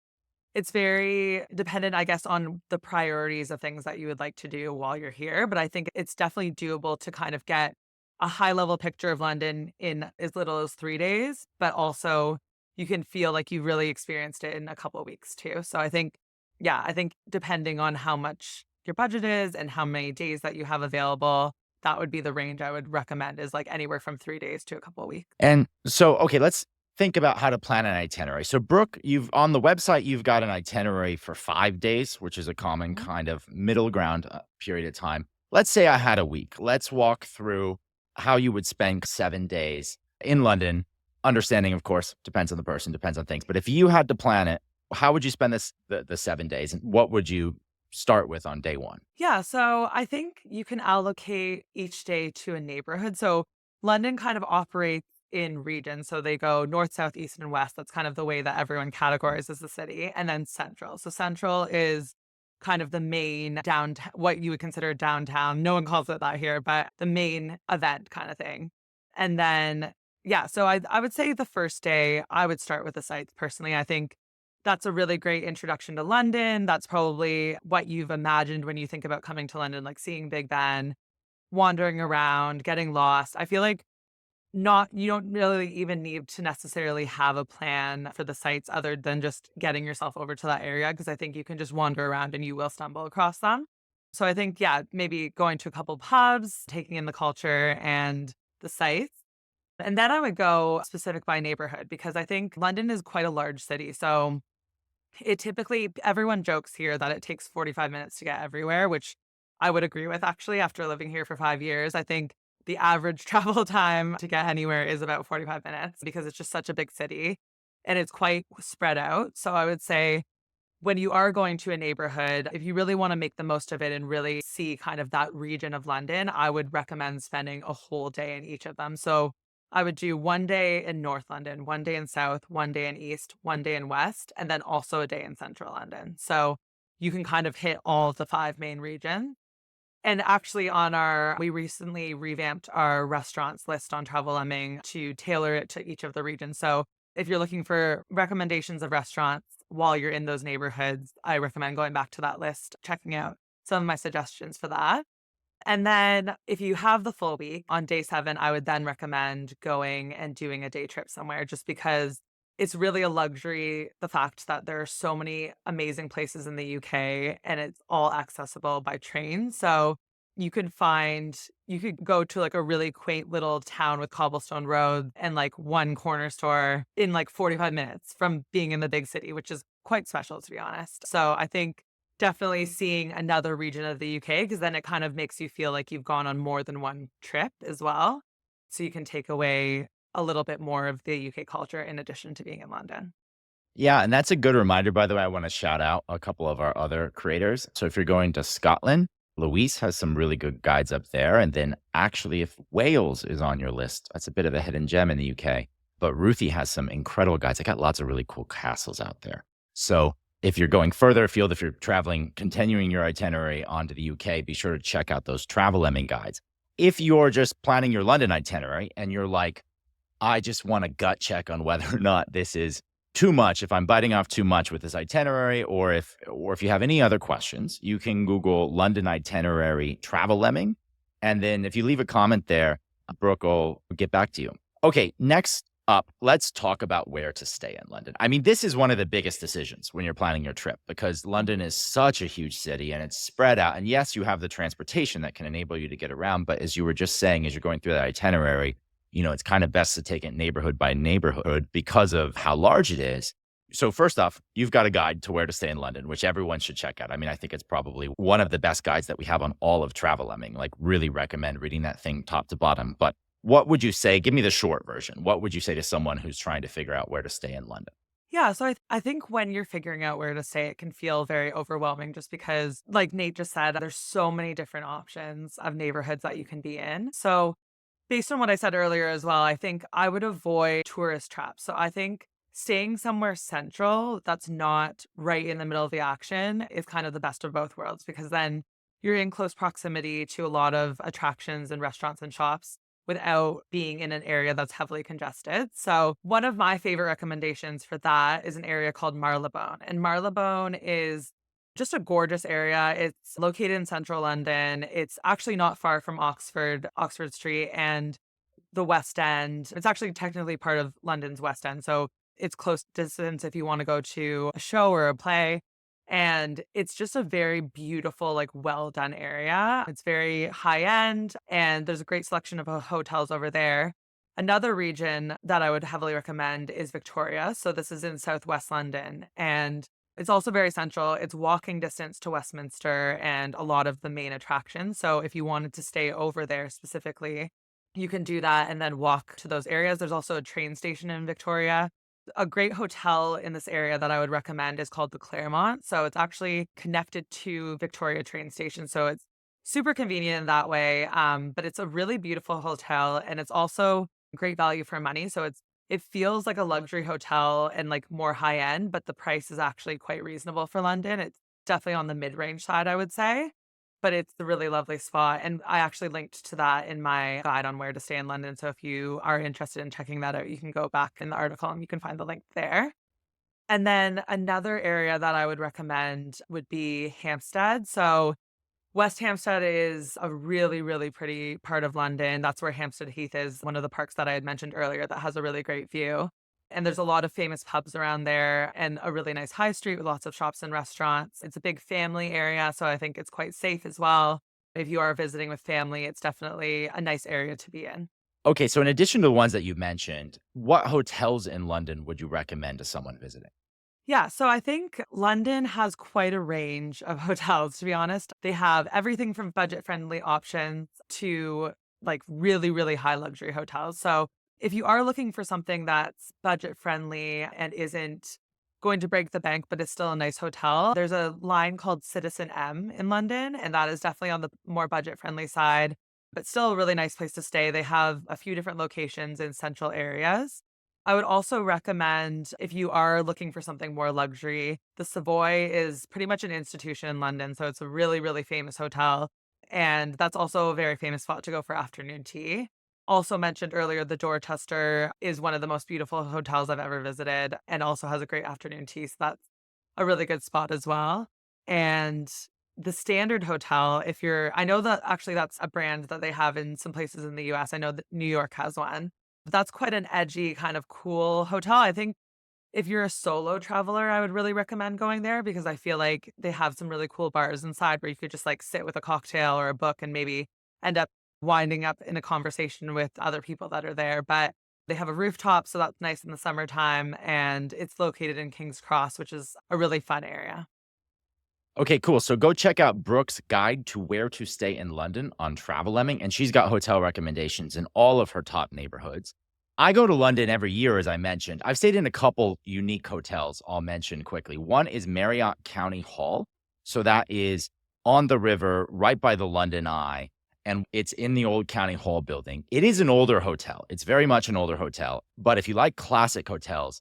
it's very dependent, I guess, on the priorities of things that you would like to do while you're here. But I think it's definitely doable to kind of get a high level picture of London in as little as 3 days, but also you can feel like you really experienced it in a couple of weeks too. So I think, yeah, I think depending on how much your budget is and how many days that you have available, that would be the range I would recommend is like anywhere from 3 days to a couple of weeks. And so, okay, let's think about how to plan an itinerary. So, Brooke, you've on the website, you've got an itinerary for 5 days, which is a common Mhm. kind of middle ground period of time. Let's say I had a week. Let's walk through how you would spend 7 days in London. Understanding, of course, depends on the person, depends on things. But if you had to plan it, how would you spend the 7 days, and what would you start with on day one? Yeah, so I think you can allocate each day to a neighborhood. So London kind of operates in regions. So they go north, south, east, and west. That's kind of the way that everyone categorizes the city. And then central. So central is kind of the main downtown, what you would consider downtown. No one calls it that here, but the main event kind of thing. And then, yeah, so I would say the first day, I would start with the sites personally. I think that's a really great introduction to London. That's probably what you've imagined when you think about coming to London, like seeing Big Ben, wandering around, getting lost. I feel like not you don't really even need to necessarily have a plan for the sites other than just getting yourself over to that area because I think you can just wander around and you will stumble across them. So I think, yeah, maybe going to a couple pubs, taking in the culture and the sights. And then I would go specific by neighborhood because I think London is quite a large city. So it typically everyone jokes here that it takes 45 minutes to get everywhere, which I would agree with actually after living here for 5 years. I think the average travel time to get anywhere is about 45 minutes because it's just such a big city and it's quite spread out. So I would say when you are going to a neighborhood, if you really want to make the most of it and really see kind of that region of London, I would recommend spending a whole day in each of them. So I would do one day in North London, one day in South, one day in East, one day in West, and then also a day in Central London. So you can kind of hit all of the five main regions. And actually, we recently revamped our restaurants list on Travel Lemming to tailor it to each of the regions. So if you're looking for recommendations of restaurants while you're in those neighborhoods, I recommend going back to that list, checking out some of my suggestions for that. And then if you have the full week on day 7, I would then recommend going and doing a day trip somewhere just because it's really a luxury, the fact that there are so many amazing places in the UK and it's all accessible by train. So you could go to like a really quaint little town with cobblestone roads and like one corner store in like 45 minutes from being in the big city, which is quite special to be honest. So I think definitely seeing another region of the UK, because then it kind of makes you feel like you've gone on more than one trip as well. So you can take away a little bit more of the UK culture in addition to being in London. Yeah, and that's a good reminder, by the way. I want to shout out a couple of our other creators. So if you're going to Scotland, Louise has some really good guides up there. And then actually, if Wales is on your list, that's a bit of a hidden gem in the UK. But Ruthie has some incredible guides. I got lots of really cool castles out there. So if you're going further afield, if you're traveling, continuing your itinerary onto the UK, be sure to check out those Travel Lemming guides. If you're just planning your London itinerary and you're like, I just want a gut check on whether or not this is too much, if I'm biting off too much with this itinerary, or if you have any other questions, you can Google London itinerary travel lemming. And then if you leave a comment there, Brooke will get back to you. Okay, next up, let's talk about where to stay in London. I mean, this is one of the biggest decisions when you're planning your trip because London is such a huge city and it's spread out. And yes, you have the transportation that can enable you to get around. But as you were just saying, as you're going through that itinerary, it's kind of best to take it neighborhood by neighborhood because of how large it is. So first off, you've got a guide to where to stay in London, which everyone should check out. I mean, I think it's probably one of the best guides that we have on all of Travel Lemming. Like, really recommend reading that thing top to bottom. But what would you say? Give me the short version. What would you say to someone who's trying to figure out where to stay in London? Yeah, so I think when you're figuring out where to stay, it can feel very overwhelming just because, like Nate just said, there's so many different options of neighborhoods that you can be in. So based on what I said earlier as well, I think I would avoid tourist traps. So I think staying somewhere central that's not right in the middle of the action is kind of the best of both worlds because then you're in close proximity to a lot of attractions and restaurants and shops without being in an area that's heavily congested. So, one of my favorite recommendations for that is an area called Marylebone. And Marylebone is just a gorgeous area. It's located in central London. It's actually not far from Oxford Street and the West End. It's actually technically part of London's West End. So it's close distance if you want to go to a show or a play. And it's just a very beautiful, like well done area. It's very high end and there's a great selection of hotels over there. Another region that I would heavily recommend is Victoria. So this is in southwest London and it's also very central. It's walking distance to Westminster and a lot of the main attractions. So if you wanted to stay over there specifically, you can do that and then walk to those areas. There's also a train station in Victoria. A great hotel in this area that I would recommend is called the Claremont. So it's actually connected to Victoria train station. So it's super convenient in that way. But it's a really beautiful hotel and it's also great value for money. So it feels like a luxury hotel and like more high end, but the price is actually quite reasonable for London. It's definitely on the mid-range side, I would say. But it's a really lovely spot, and I actually linked to that in my guide on where to stay in London, so if you are interested in checking that out, you can go back in the article and you can find the link there. And then another area that I would recommend would be Hampstead. So West Hampstead is a really, really pretty part of London. That's where Hampstead Heath is, one of the parks that I had mentioned earlier that has a really great view. And there's a lot of famous pubs around there and a really nice high street with lots of shops and restaurants. It's a big family area, so I think it's quite safe as well. If you are visiting with family, it's definitely a nice area to be in. Okay, so in addition to the ones that you mentioned, what hotels in London would you recommend to someone visiting? Yeah, so I think London has quite a range of hotels, to be honest. They have everything from budget friendly options to like really, really high luxury hotels. So if you are looking for something that's budget friendly and isn't going to break the bank, but is still a nice hotel, there's a line called Citizen M in London, and that is definitely on the more budget friendly side, but still a really nice place to stay. They have a few different locations in central areas. I would also recommend if you are looking for something more luxury, the Savoy is pretty much an institution in London. So it's a really, really famous hotel. And that's also a very famous spot to go for afternoon tea. Also mentioned earlier, the Dorchester is one of the most beautiful hotels I've ever visited and also has a great afternoon tea. So that's a really good spot as well. And the standard hotel, if you're I know that actually that's a brand that they have in some places in the US. I know that New York has one. But that's quite an edgy kind of cool hotel. I think if you're a solo traveler, I would really recommend going there because I feel like they have some really cool bars inside where you could just like sit with a cocktail or a book and maybe end up winding up in a conversation with other people that are there. But they have a rooftop, so that's nice in the summertime. And it's located in King's Cross, which is a really fun area. Okay, cool. So go check out Brooke's guide to where to stay in London on Travel Lemming, and she's got hotel recommendations in all of her top neighborhoods. I go to London every year, as I mentioned. I've stayed in a couple unique hotels I'll mention quickly. One is Marriott County Hall. So that is on the river right by the London Eye, and it's in the old County Hall building. It is an older hotel. It's very much an older hotel. But if you like classic hotels,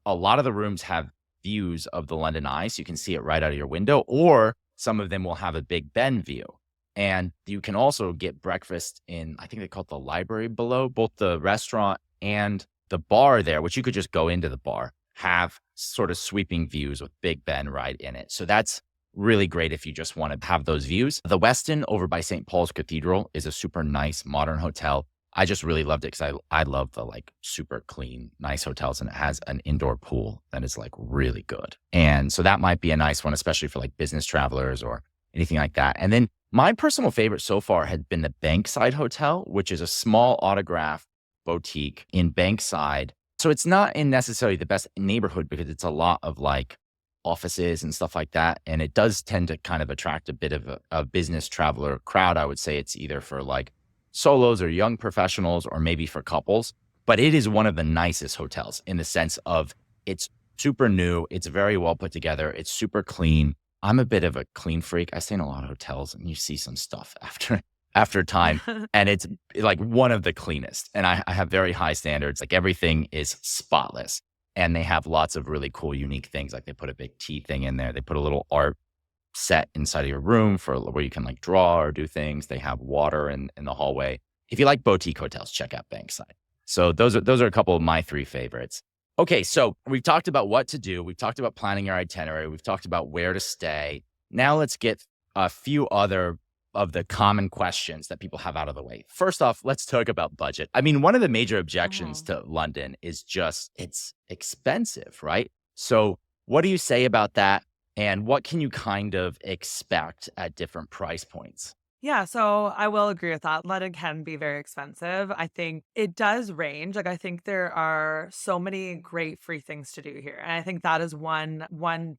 a lot of the rooms have views of the London Eye, so you can see it right out of your window, or some of them will have a Big Ben view. And you can also get breakfast in, I think they call it the library below, both the restaurant and the bar there, which you could just go into the bar, have sort of sweeping views with Big Ben right in it. So that's really great if you just want to have those views. The Westin over by St. Paul's Cathedral is a super nice modern hotel. I just really loved it because I love the like super clean, nice hotels, and it has an indoor pool that is like really good. And so that might be a nice one, especially for like business travelers or anything like that. And then my personal favorite so far had been the Bankside Hotel, which is a small autograph boutique in Bankside. So it's not in necessarily the best neighborhood because it's a lot of like offices and stuff like that. And it does tend to kind of attract a bit of a business traveler crowd. I would say it's either for like solos or young professionals or maybe for couples. But it is one of the nicest hotels in the sense of it's super new. It's very well put together. It's super clean. I'm a bit of a clean freak. I stay in a lot of hotels and you see some stuff after time. And it's like one of the cleanest. And I have very high standards. Like everything is spotless. And they have lots of really cool, unique things. Like they put a big tea thing in there. They put a little art set inside of your room for where you can like draw or do things. They have water in the hallway. If you like boutique hotels, check out Bankside. So those are a couple of my three favorites. Okay, so we've talked about what to do. We've talked about planning your itinerary. We've talked about where to stay. Now let's get a few other of the common questions that people have out of the way. First off, let's talk about budget. I mean, one of the major objections Oh. to London is just it's expensive, right? So what do you say about that? And what can you kind of expect at different price points? Yeah, so I will agree with that. London can be very expensive. I think it does range. Like I think there are so many great free things to do here. And I think that is one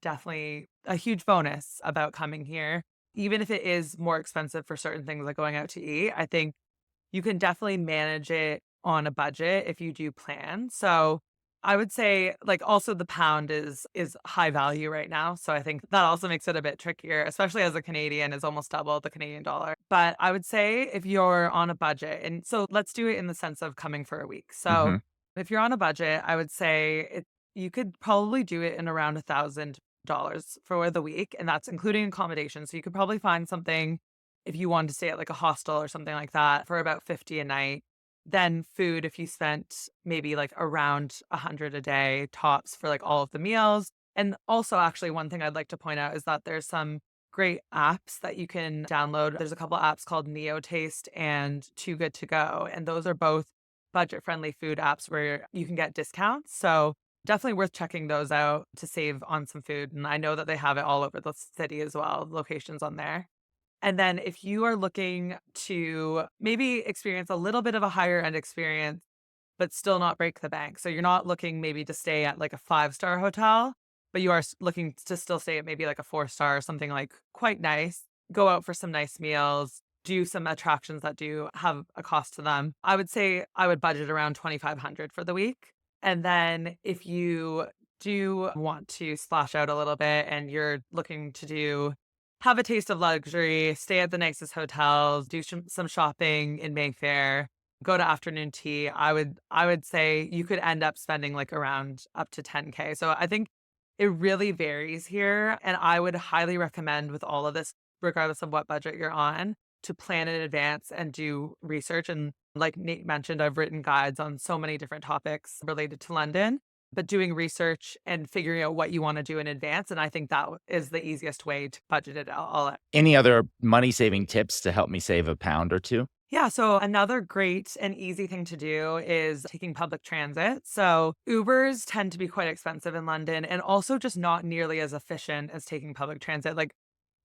definitely a huge bonus about coming here. Even if it is more expensive for certain things like going out to eat, I think you can definitely manage it on a budget if you do plan. So I would say like also the pound is high value right now. So I think that also makes it a bit trickier, especially as a Canadian is almost double the Canadian dollar. But I would say if you're on a budget, and so let's do it in the sense of coming for a week. So Hmm. if you're on a budget, I would say you could probably do it in around $1,000 for the week, and that's including accommodation. So you could probably find something if you wanted to stay at like a hostel or something like that for about 50 a night. Then food, if you spent maybe like around 100 a day tops for like all of the meals. And also, actually, one thing I'd like to point out is that there's some great apps that you can download. There's a couple apps called Neo Taste and Too Good to Go. And those are both budget friendly food apps where you can get discounts. So definitely worth checking those out to save on some food. And I know that they have it all over the city as well, locations on there. And then if you are looking to maybe experience a little bit of a higher end experience, but still not break the bank. So you're not looking maybe to stay at like a five-star hotel, but you are looking to still stay at maybe like a four-star or something like quite nice. Go out for some nice meals, do some attractions that do have a cost to them. I would say I would budget around 2,500 for the week. And then if you do want to splash out a little bit and you're looking to have a taste of luxury, stay at the nicest hotels, do some shopping in Mayfair, go to afternoon tea, I would say you could end up spending like around up to 10K. So I think it really varies here, and I would highly recommend with all of this, regardless of what budget you're on, to plan in advance and do research. And like Nate mentioned, I've written guides on so many different topics related to London. but doing research and figuring out what you want to do in advance. And I think that is the easiest way to budget it all out. Any other money saving tips to help me save a pound or two? Yeah, so another great and easy thing to do is taking public transit. So Ubers tend to be quite expensive in London and also just not nearly as efficient as taking public transit. Like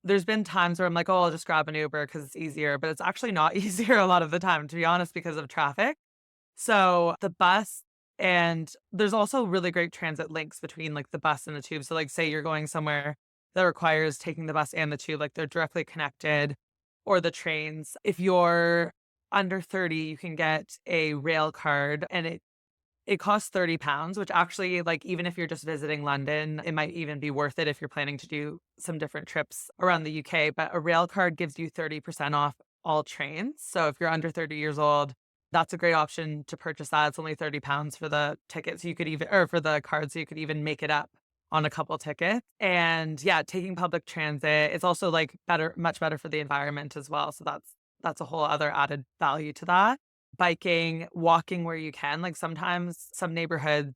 there's been times where I'm like, oh, I'll just grab an Uber because it's easier, but it's actually not easier a lot of the time, to be honest, because of traffic. So the bus and there's also really great transit links between like the bus and the tube. So like say you're going somewhere that requires taking the bus and the tube, like they're directly connected or the trains. If you're under 30, you can get a rail card and it costs £30, which actually like even if you're just visiting London, it might even be worth it if you're planning to do some different trips around the UK. But a rail card gives you 30% off all trains. So if you're under 30 years old, that's a great option to purchase that. It's only £30 for the tickets. You could even, or for the card, so you could even make it up on a couple tickets. And yeah, taking public transit, it's also like better, much better for the environment as well. So that's a whole other added value to that. Biking, walking where you can. Like sometimes some neighborhoods,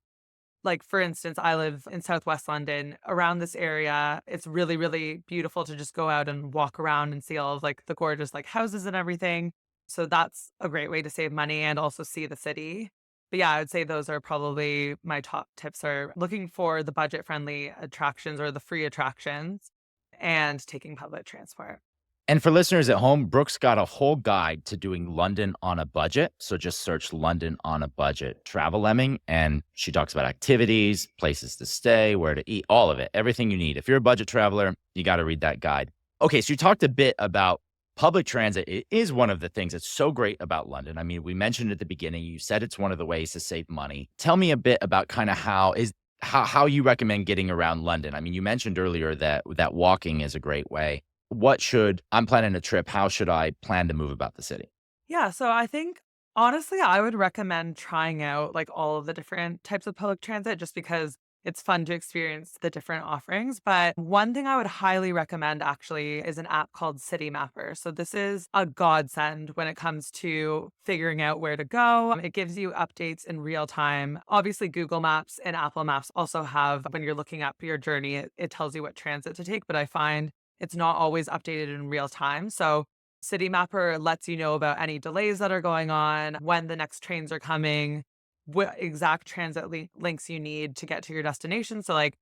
like for instance, I live in Southwest London. Around this area, it's really, really beautiful to just go out and walk around and see all of like the gorgeous like houses and everything. So that's a great way to save money and also see the city. But yeah, I would say those are probably my top tips are looking for the budget friendly attractions or the free attractions and taking public transport. And for listeners at home, Brooke's got a whole guide to doing London on a budget. So just search London on a budget, Travel Lemming, and she talks about activities, places to stay, where to eat, all of it, everything you need. If you're a budget traveler, you got to read that guide. Okay, so you talked a bit about public transit. It is one of the things that's so great about London. I mean, we mentioned at the beginning, you said it's one of the ways to save money. Tell me a bit about kind of how you recommend getting around London. I mean, you mentioned earlier that walking is a great way. I'm planning a trip. How should I plan to move about the city? Yeah, so I think honestly, I would recommend trying out like all of the different types of public transit just because it's fun to experience the different offerings. But one thing I would highly recommend actually is an app called City Mapper. So this is a godsend when it comes to figuring out where to go. It gives you updates in real time. Obviously, Google Maps and Apple Maps also have, when you're looking up your journey, it tells you what transit to take. But I find it's not always updated in real time. So City Mapper lets you know about any delays that are going on, when the next trains are coming, what exact transit links you need to get to your destination. So, like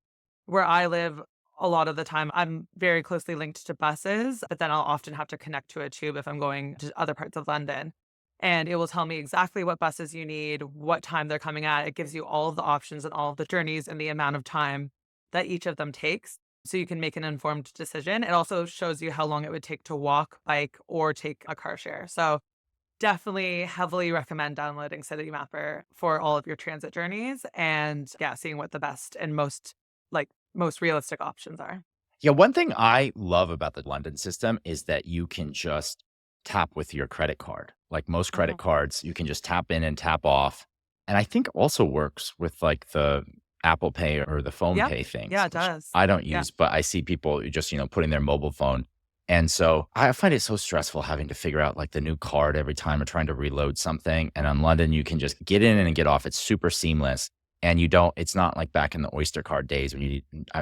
where I live, a lot of the time I'm very closely linked to buses, but then I'll often have to connect to a tube if I'm going to other parts of London. And it will tell me exactly what buses you need, what time they're coming at. It gives you all of the options and all of the journeys and the amount of time that each of them takes so you can make an informed decision. It also shows you how long it would take to walk, bike, or take a car share. So definitely heavily recommend downloading City Mapper for all of your transit journeys and yeah, seeing what the best and most realistic options are. Yeah, one thing I love about the London system is that you can just tap with your credit card. Like most credit Mhm. cards, you can just tap in and tap off. And I think also works with like the Apple Pay or the phone Yep. pay Yeah, things, it which does. I don't Yeah. use, but I see people just, putting their mobile phone. And so I find it so stressful having to figure out like the new card every time or trying to reload something. And on London, you can just get in and get off. It's super seamless. And it's not like back in the Oyster card days when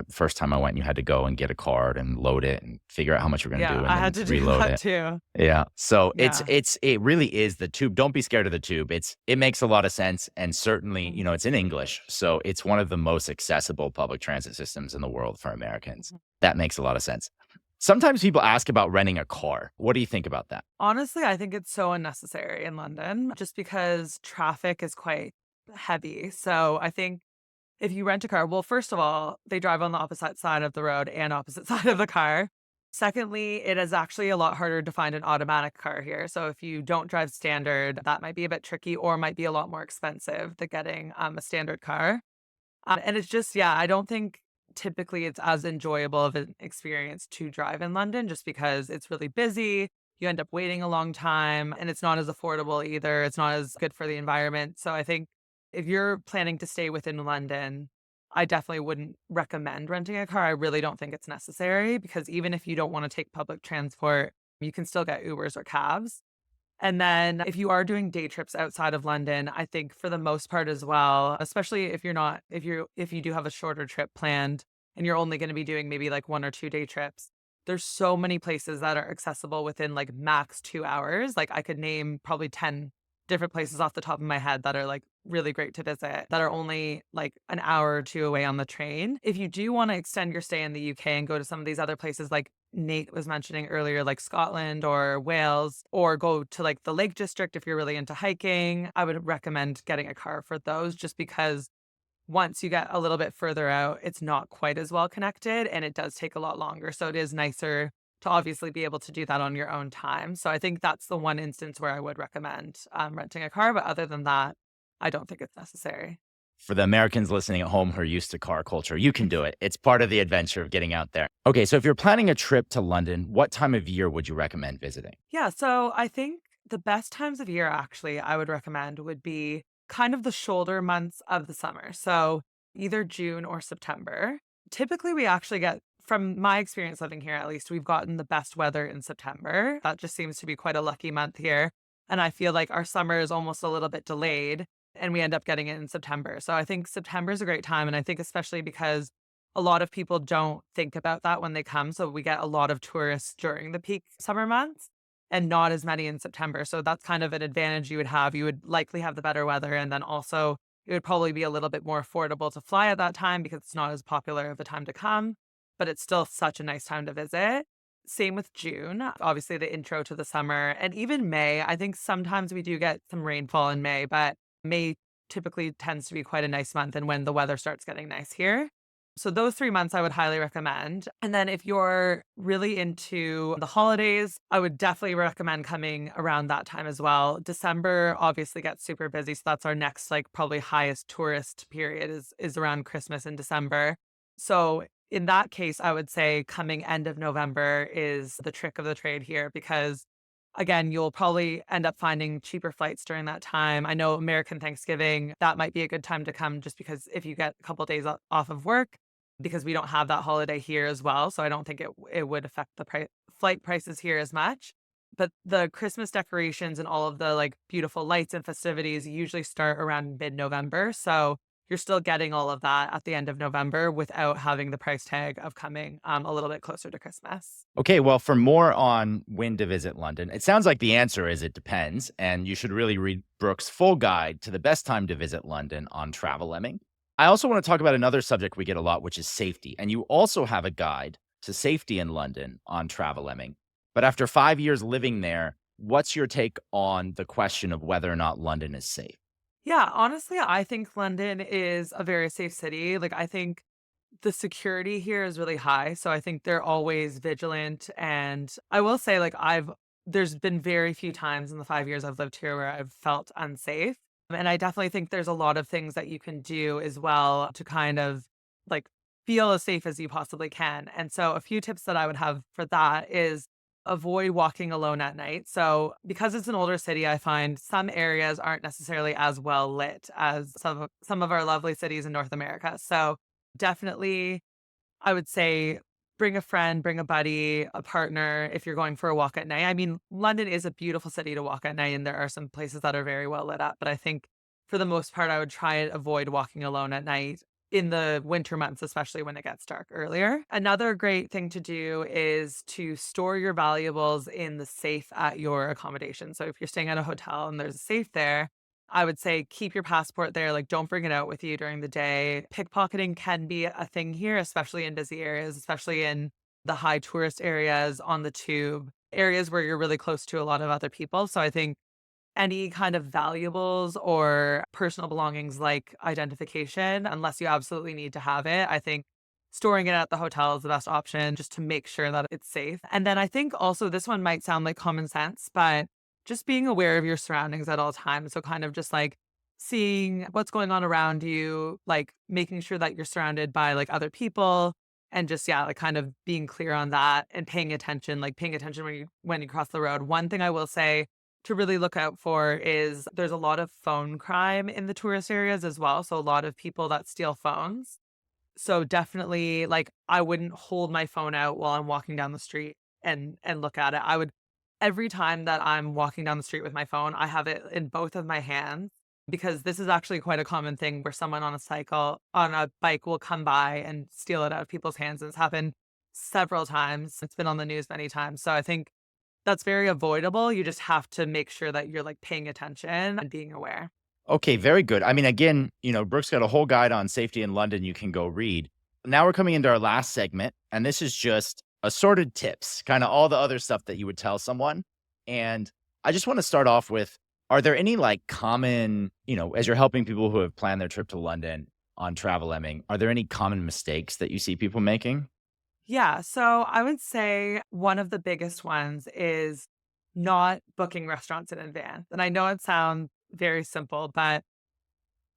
first time I went, you had to go and get a card and load it and figure out how much you're going to Yeah, do and I had then to do reload that it. too. Yeah. So Yeah. it really is the tube. Don't be scared of the tube. It makes a lot of sense. And certainly, Mhm. it's in English. So it's one of the most accessible public transit systems in the world for Americans. Mhm. That makes a lot of sense. Sometimes people ask about renting a car. What do you think about that? Honestly, I think it's so unnecessary in London just because traffic is quite heavy. So I think if you rent a car, well, first of all, they drive on the opposite side of the road and opposite side of the car. Secondly, it is actually a lot harder to find an automatic car here. So if you don't drive standard, that might be a bit tricky or might be a lot more expensive than getting a standard car. And it's just, yeah, I don't think typically it's as enjoyable of an experience to drive in London just because it's really busy. You end up waiting a long time and it's not as affordable either. It's not as good for the environment. So I think if you're planning to stay within London, I definitely wouldn't recommend renting a car. I really don't think it's necessary because even if you don't want to take public transport, you can still get Ubers or cabs. And then if you are doing day trips outside of London, I think for the most part as well, especially if you're not if you do have a shorter trip planned and you're only going to be doing maybe like 1 or 2 day trips, there's so many places that are accessible within like max 2 hours. Like I could name probably 10 different places off the top of my head that are like really great to visit that are only like an hour or two away on the train. If you do want to extend your stay in the UK and go to some of these other places like Nate was mentioning earlier, like Scotland or Wales, or go to like the Lake District if you're really into hiking, I would recommend getting a car for those just because once you get a little bit further out, it's not quite as well connected and it does take a lot longer. So it is nicer to obviously be able to do that on your own time. So I think that's the one instance where I would recommend renting a car. But other than that, I don't think it's necessary. For the Americans listening at home who are used to car culture, you can do it. It's part of the adventure of getting out there. Okay, so if you're planning a trip to London, what time of year would you recommend visiting? Yeah, so I think the best times of year actually I would recommend would be kind of the shoulder months of the summer. So either June or September. Typically we actually get from my experience living here at least, we've gotten the best weather in September. That just seems to be quite a lucky month here. And I feel like our summer is almost a little bit delayed and we end up getting it in September. So I think September is a great time. And I think especially because a lot of people don't think about that when they come. So we get a lot of tourists during the peak summer months and not as many in September. So that's kind of an advantage you would have. You would likely have the better weather. And then also, it would probably be a little bit more affordable to fly at that time because it's not as popular of a time to come, but it's still such a nice time to visit. Same with June, obviously, the intro to the summer, and even May. I think sometimes we do get some rainfall in May, but May typically tends to be quite a nice month and when the weather starts getting nice here. So those 3 months I would highly recommend. And then if you're really into the holidays, I would definitely recommend coming around that time as well. December obviously gets super busy, so that's our next like probably highest tourist period is around Christmas in December. So in that case, I would say coming end of November is the trick of the trade here because again, you'll probably end up finding cheaper flights during that time. I know American Thanksgiving, that might be a good time to come just because if you get a couple days off of work, because we don't have that holiday here as well. So I don't think it would affect the flight prices here as much. But the Christmas decorations and all of the like beautiful lights and festivities usually start around mid-November. So you're still getting all of that at the end of November without having the price tag of coming a little bit closer to Christmas. Okay, well, for more on when to visit London, it sounds like the answer is it depends, and you should really read Brooke's full guide to the best time to visit London on Travel Lemming. I also want to talk about another subject we get a lot, which is safety. And you also have a guide to safety in London on Travel Lemming. But after 5 years living there, what's your take on the question of whether or not London is safe? Yeah, honestly, I think London is a very safe city. Like, I think the security here is really high. So I think they're always vigilant. And I will say, like, there's been very few times in the 5 years I've lived here where I've felt unsafe. And I definitely think there's a lot of things that you can do as well to kind of like feel as safe as you possibly can. And so a few tips that I would have for that is avoid walking alone at night. So because it's an older city, I find some areas aren't necessarily as well lit as some of our lovely cities in North America. So definitely I would say bring a friend, bring a buddy, a partner if you're going for a walk at night. I mean, London is a beautiful city to walk at night, and there are some places that are very well lit up. But I think for the most part, I would try and avoid walking alone at night in the winter months, especially when it gets dark earlier. Another great thing to do is to store your valuables in the safe at your accommodation. So if you're staying at a hotel and there's a safe there, I would say keep your passport there, like, don't bring it out with you during the day. Pickpocketing can be a thing here, especially in busy areas, especially in the high tourist areas on the tube, areas where you're really close to a lot of other people. So I think any kind of valuables or personal belongings like identification, unless you absolutely need to have it, I think storing it at the hotel is the best option just to make sure that it's safe. And then I think also this one might sound like common sense, but just being aware of your surroundings at all times. So kind of just like seeing what's going on around you, like making sure that you're surrounded by like other people and just yeah, like kind of being clear on that and paying attention when you cross the road. One thing I will say to really look out for is there's a lot of phone crime in the tourist areas as well. So a lot of people that steal phones. So definitely like I wouldn't hold my phone out while I'm walking down the street and look at it. I would every time that I'm walking down the street with my phone, I have it in both of my hands because this is actually quite a common thing where someone on a bike will come by and steal it out of people's hands. And it's happened several times. It's been on the news many times. So I think that's very avoidable. You just have to make sure that you're like paying attention and being aware. Okay, very good. I mean, again, Brooke's got a whole guide on safety in London you can go read. Now we're coming into our last segment, and this is just assorted tips, kind of all the other stuff that you would tell someone. And I just want to start off with, are there any like common, as you're helping people who have planned their trip to London on Travel Lemming, are there any common mistakes that you see people making? Yeah. So I would say one of the biggest ones is not booking restaurants in advance. And I know it sounds very simple, but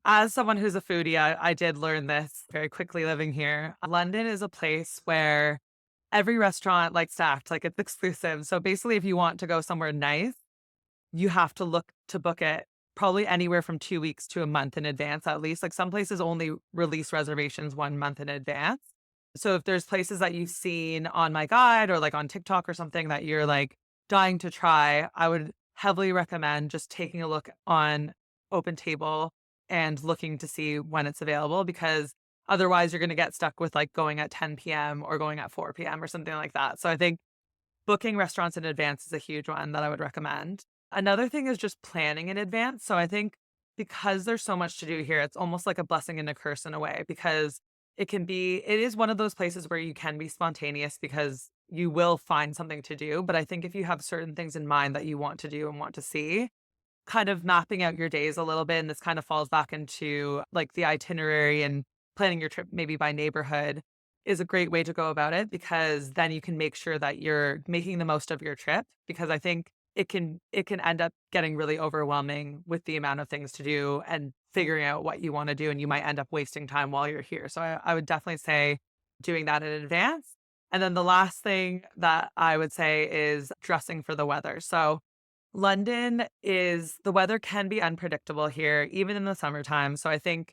as someone who's a foodie, I did learn this very quickly living here. London is a place where every restaurant likes to act like it's exclusive. So basically, if you want to go somewhere nice, you have to look to book it probably anywhere from 2 weeks to a month in advance, at least. Like some places only release reservations 1 month in advance. So if there's places that you've seen on my guide or like on TikTok or something that you're like dying to try, I would heavily recommend just taking a look on Open Table and looking to see when it's available because otherwise you're going to get stuck with like going at 10 p.m. or going at 4 p.m. or something like that. So I think booking restaurants in advance is a huge one that I would recommend. Another thing is just planning in advance. So I think because there's so much to do here, it's almost like a blessing and a curse in a way because it is one of those places where you can be spontaneous because you will find something to do. But I think if you have certain things in mind that you want to do and want to see, kind of mapping out your days a little bit, and this kind of falls back into like the itinerary and planning your trip maybe by neighborhood is a great way to go about it because then you can make sure that you're making the most of your trip because I think it can end up getting really overwhelming with the amount of things to do and figuring out what you want to do and you might end up wasting time while you're here. So I would definitely say doing that in advance. And then the last thing that I would say is dressing for the weather. So the weather can be unpredictable here, even in the summertime. So I think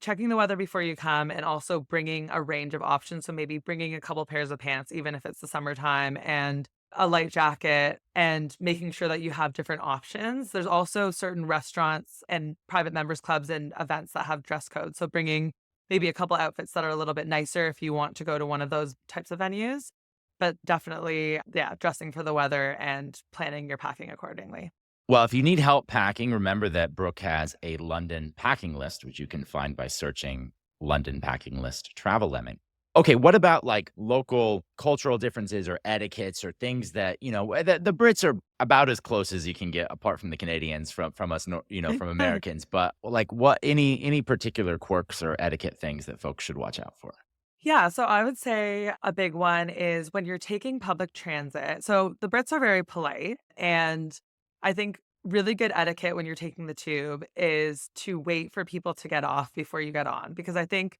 checking the weather before you come and also bringing a range of options. So maybe bringing a couple pairs of pants, even if it's the summertime, and a light jacket, and making sure that you have different options. There's also certain restaurants and private members clubs and events that have dress codes. So bringing maybe a couple outfits that are a little bit nicer if you want to go to one of those types of venues. But definitely, yeah, dressing for the weather and planning your packing accordingly. Well, if you need help packing, remember that Brooke has a London packing list, which you can find by searching London packing list travel lemming. Okay, what about like local cultural differences or etiquettes or things that, the Brits are about as close as you can get apart from the Canadians from us, from Americans. But like any particular quirks or etiquette things that folks should watch out for? Yeah, so I would say a big one is when you're taking public transit. So the Brits are very polite, and I think really good etiquette when you're taking the tube is to wait for people to get off before you get on because I think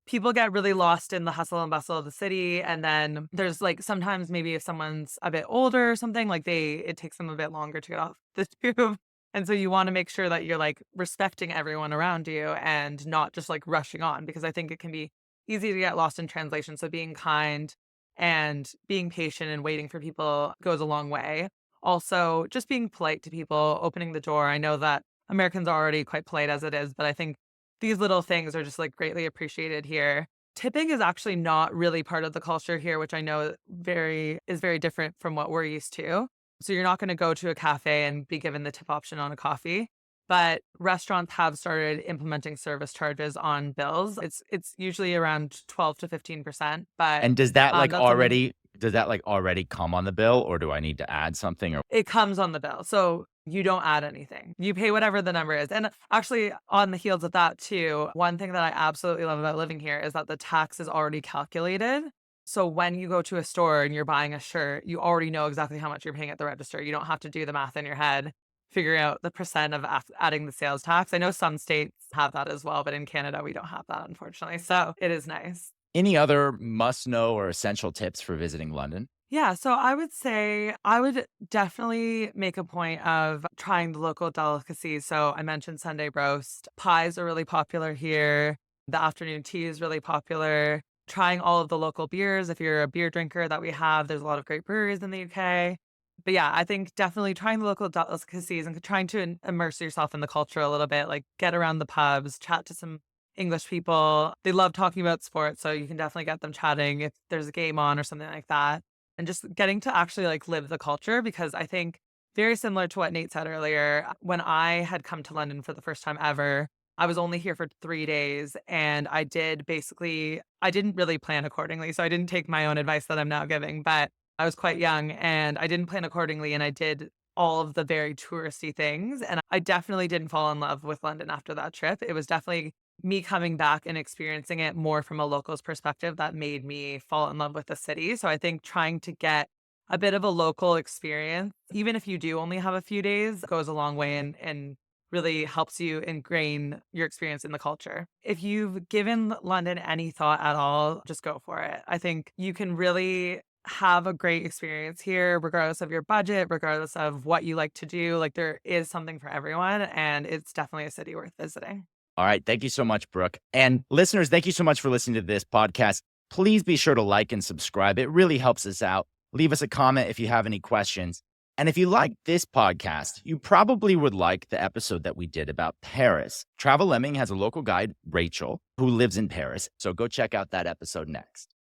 people get really lost in the hustle and bustle of the city and then there's like sometimes maybe if someone's a bit older or something like it takes them a bit longer to get off the tube. And so you want to make sure that you're like respecting everyone around you and not just like rushing on because I think it can be easy to get lost in translation. So being kind and being patient and waiting for people goes a long way. Also, just being polite to people, opening the door. I know that Americans are already quite polite as it is, but I think these little things are just like greatly appreciated here. Tipping is actually not really part of the culture here, which I know very different from what we're used to. So you're not going to go to a cafe and be given the tip option on a coffee. But restaurants have started implementing service charges on bills. It's usually around 12 to 15%, but And does that that's something already come on the bill, or do I need to add something? Or it comes on the bill. So you don't add anything. You pay whatever the number is. And actually, on the heels of that, too, one thing that I absolutely love about living here is that the tax is already calculated. So when you go to a store and you're buying a shirt, you already know exactly how much you're paying at the register. You don't have to do the math in your head, figuring out the percent of adding the sales tax. I know some states have that as well, but in Canada, we don't have that, unfortunately. So it is nice. any other must know or essential tips for visiting London? Yeah, so I would say I would definitely make a point of trying the local delicacies. So I mentioned Sunday roast. Pies are really popular here. The afternoon tea is really popular. Trying all of the local beers if you're a beer drinker that we have. There's a lot of great breweries in the UK. But yeah, I think definitely trying the local delicacies and trying to immerse yourself in the culture a little bit, like get around the pubs, chat to some English people. They love talking about sports, so you can definitely get them chatting if there's a game on or something like that. And just getting to actually like live the culture because I think very similar to what Nate said earlier, when I had come to London for the first time ever, I was only here for 3 days and I didn't really plan accordingly. So I didn't take my own advice that I'm now giving, but I was quite young and I didn't plan accordingly and I did all of the very touristy things. And I definitely didn't fall in love with London after that trip. It was definitely me coming back and experiencing it more from a local's perspective that made me fall in love with the city. So I think trying to get a bit of a local experience, even if you do only have a few days, goes a long way and really helps you ingrain your experience in the culture. If you've given London any thought at all, just go for it. I think you can really have a great experience here, regardless of your budget, regardless of what you like to do. Like there is something for everyone, and it's definitely a city worth visiting. All right. Thank you so much, Brooke. And listeners, thank you so much for listening to this podcast. Please be sure to like and subscribe. It really helps us out. Leave us a comment if you have any questions. And if you like this podcast, you probably would like the episode that we did about Paris. Travel Lemming has a local guide, Rachel, who lives in Paris. So go check out that episode next.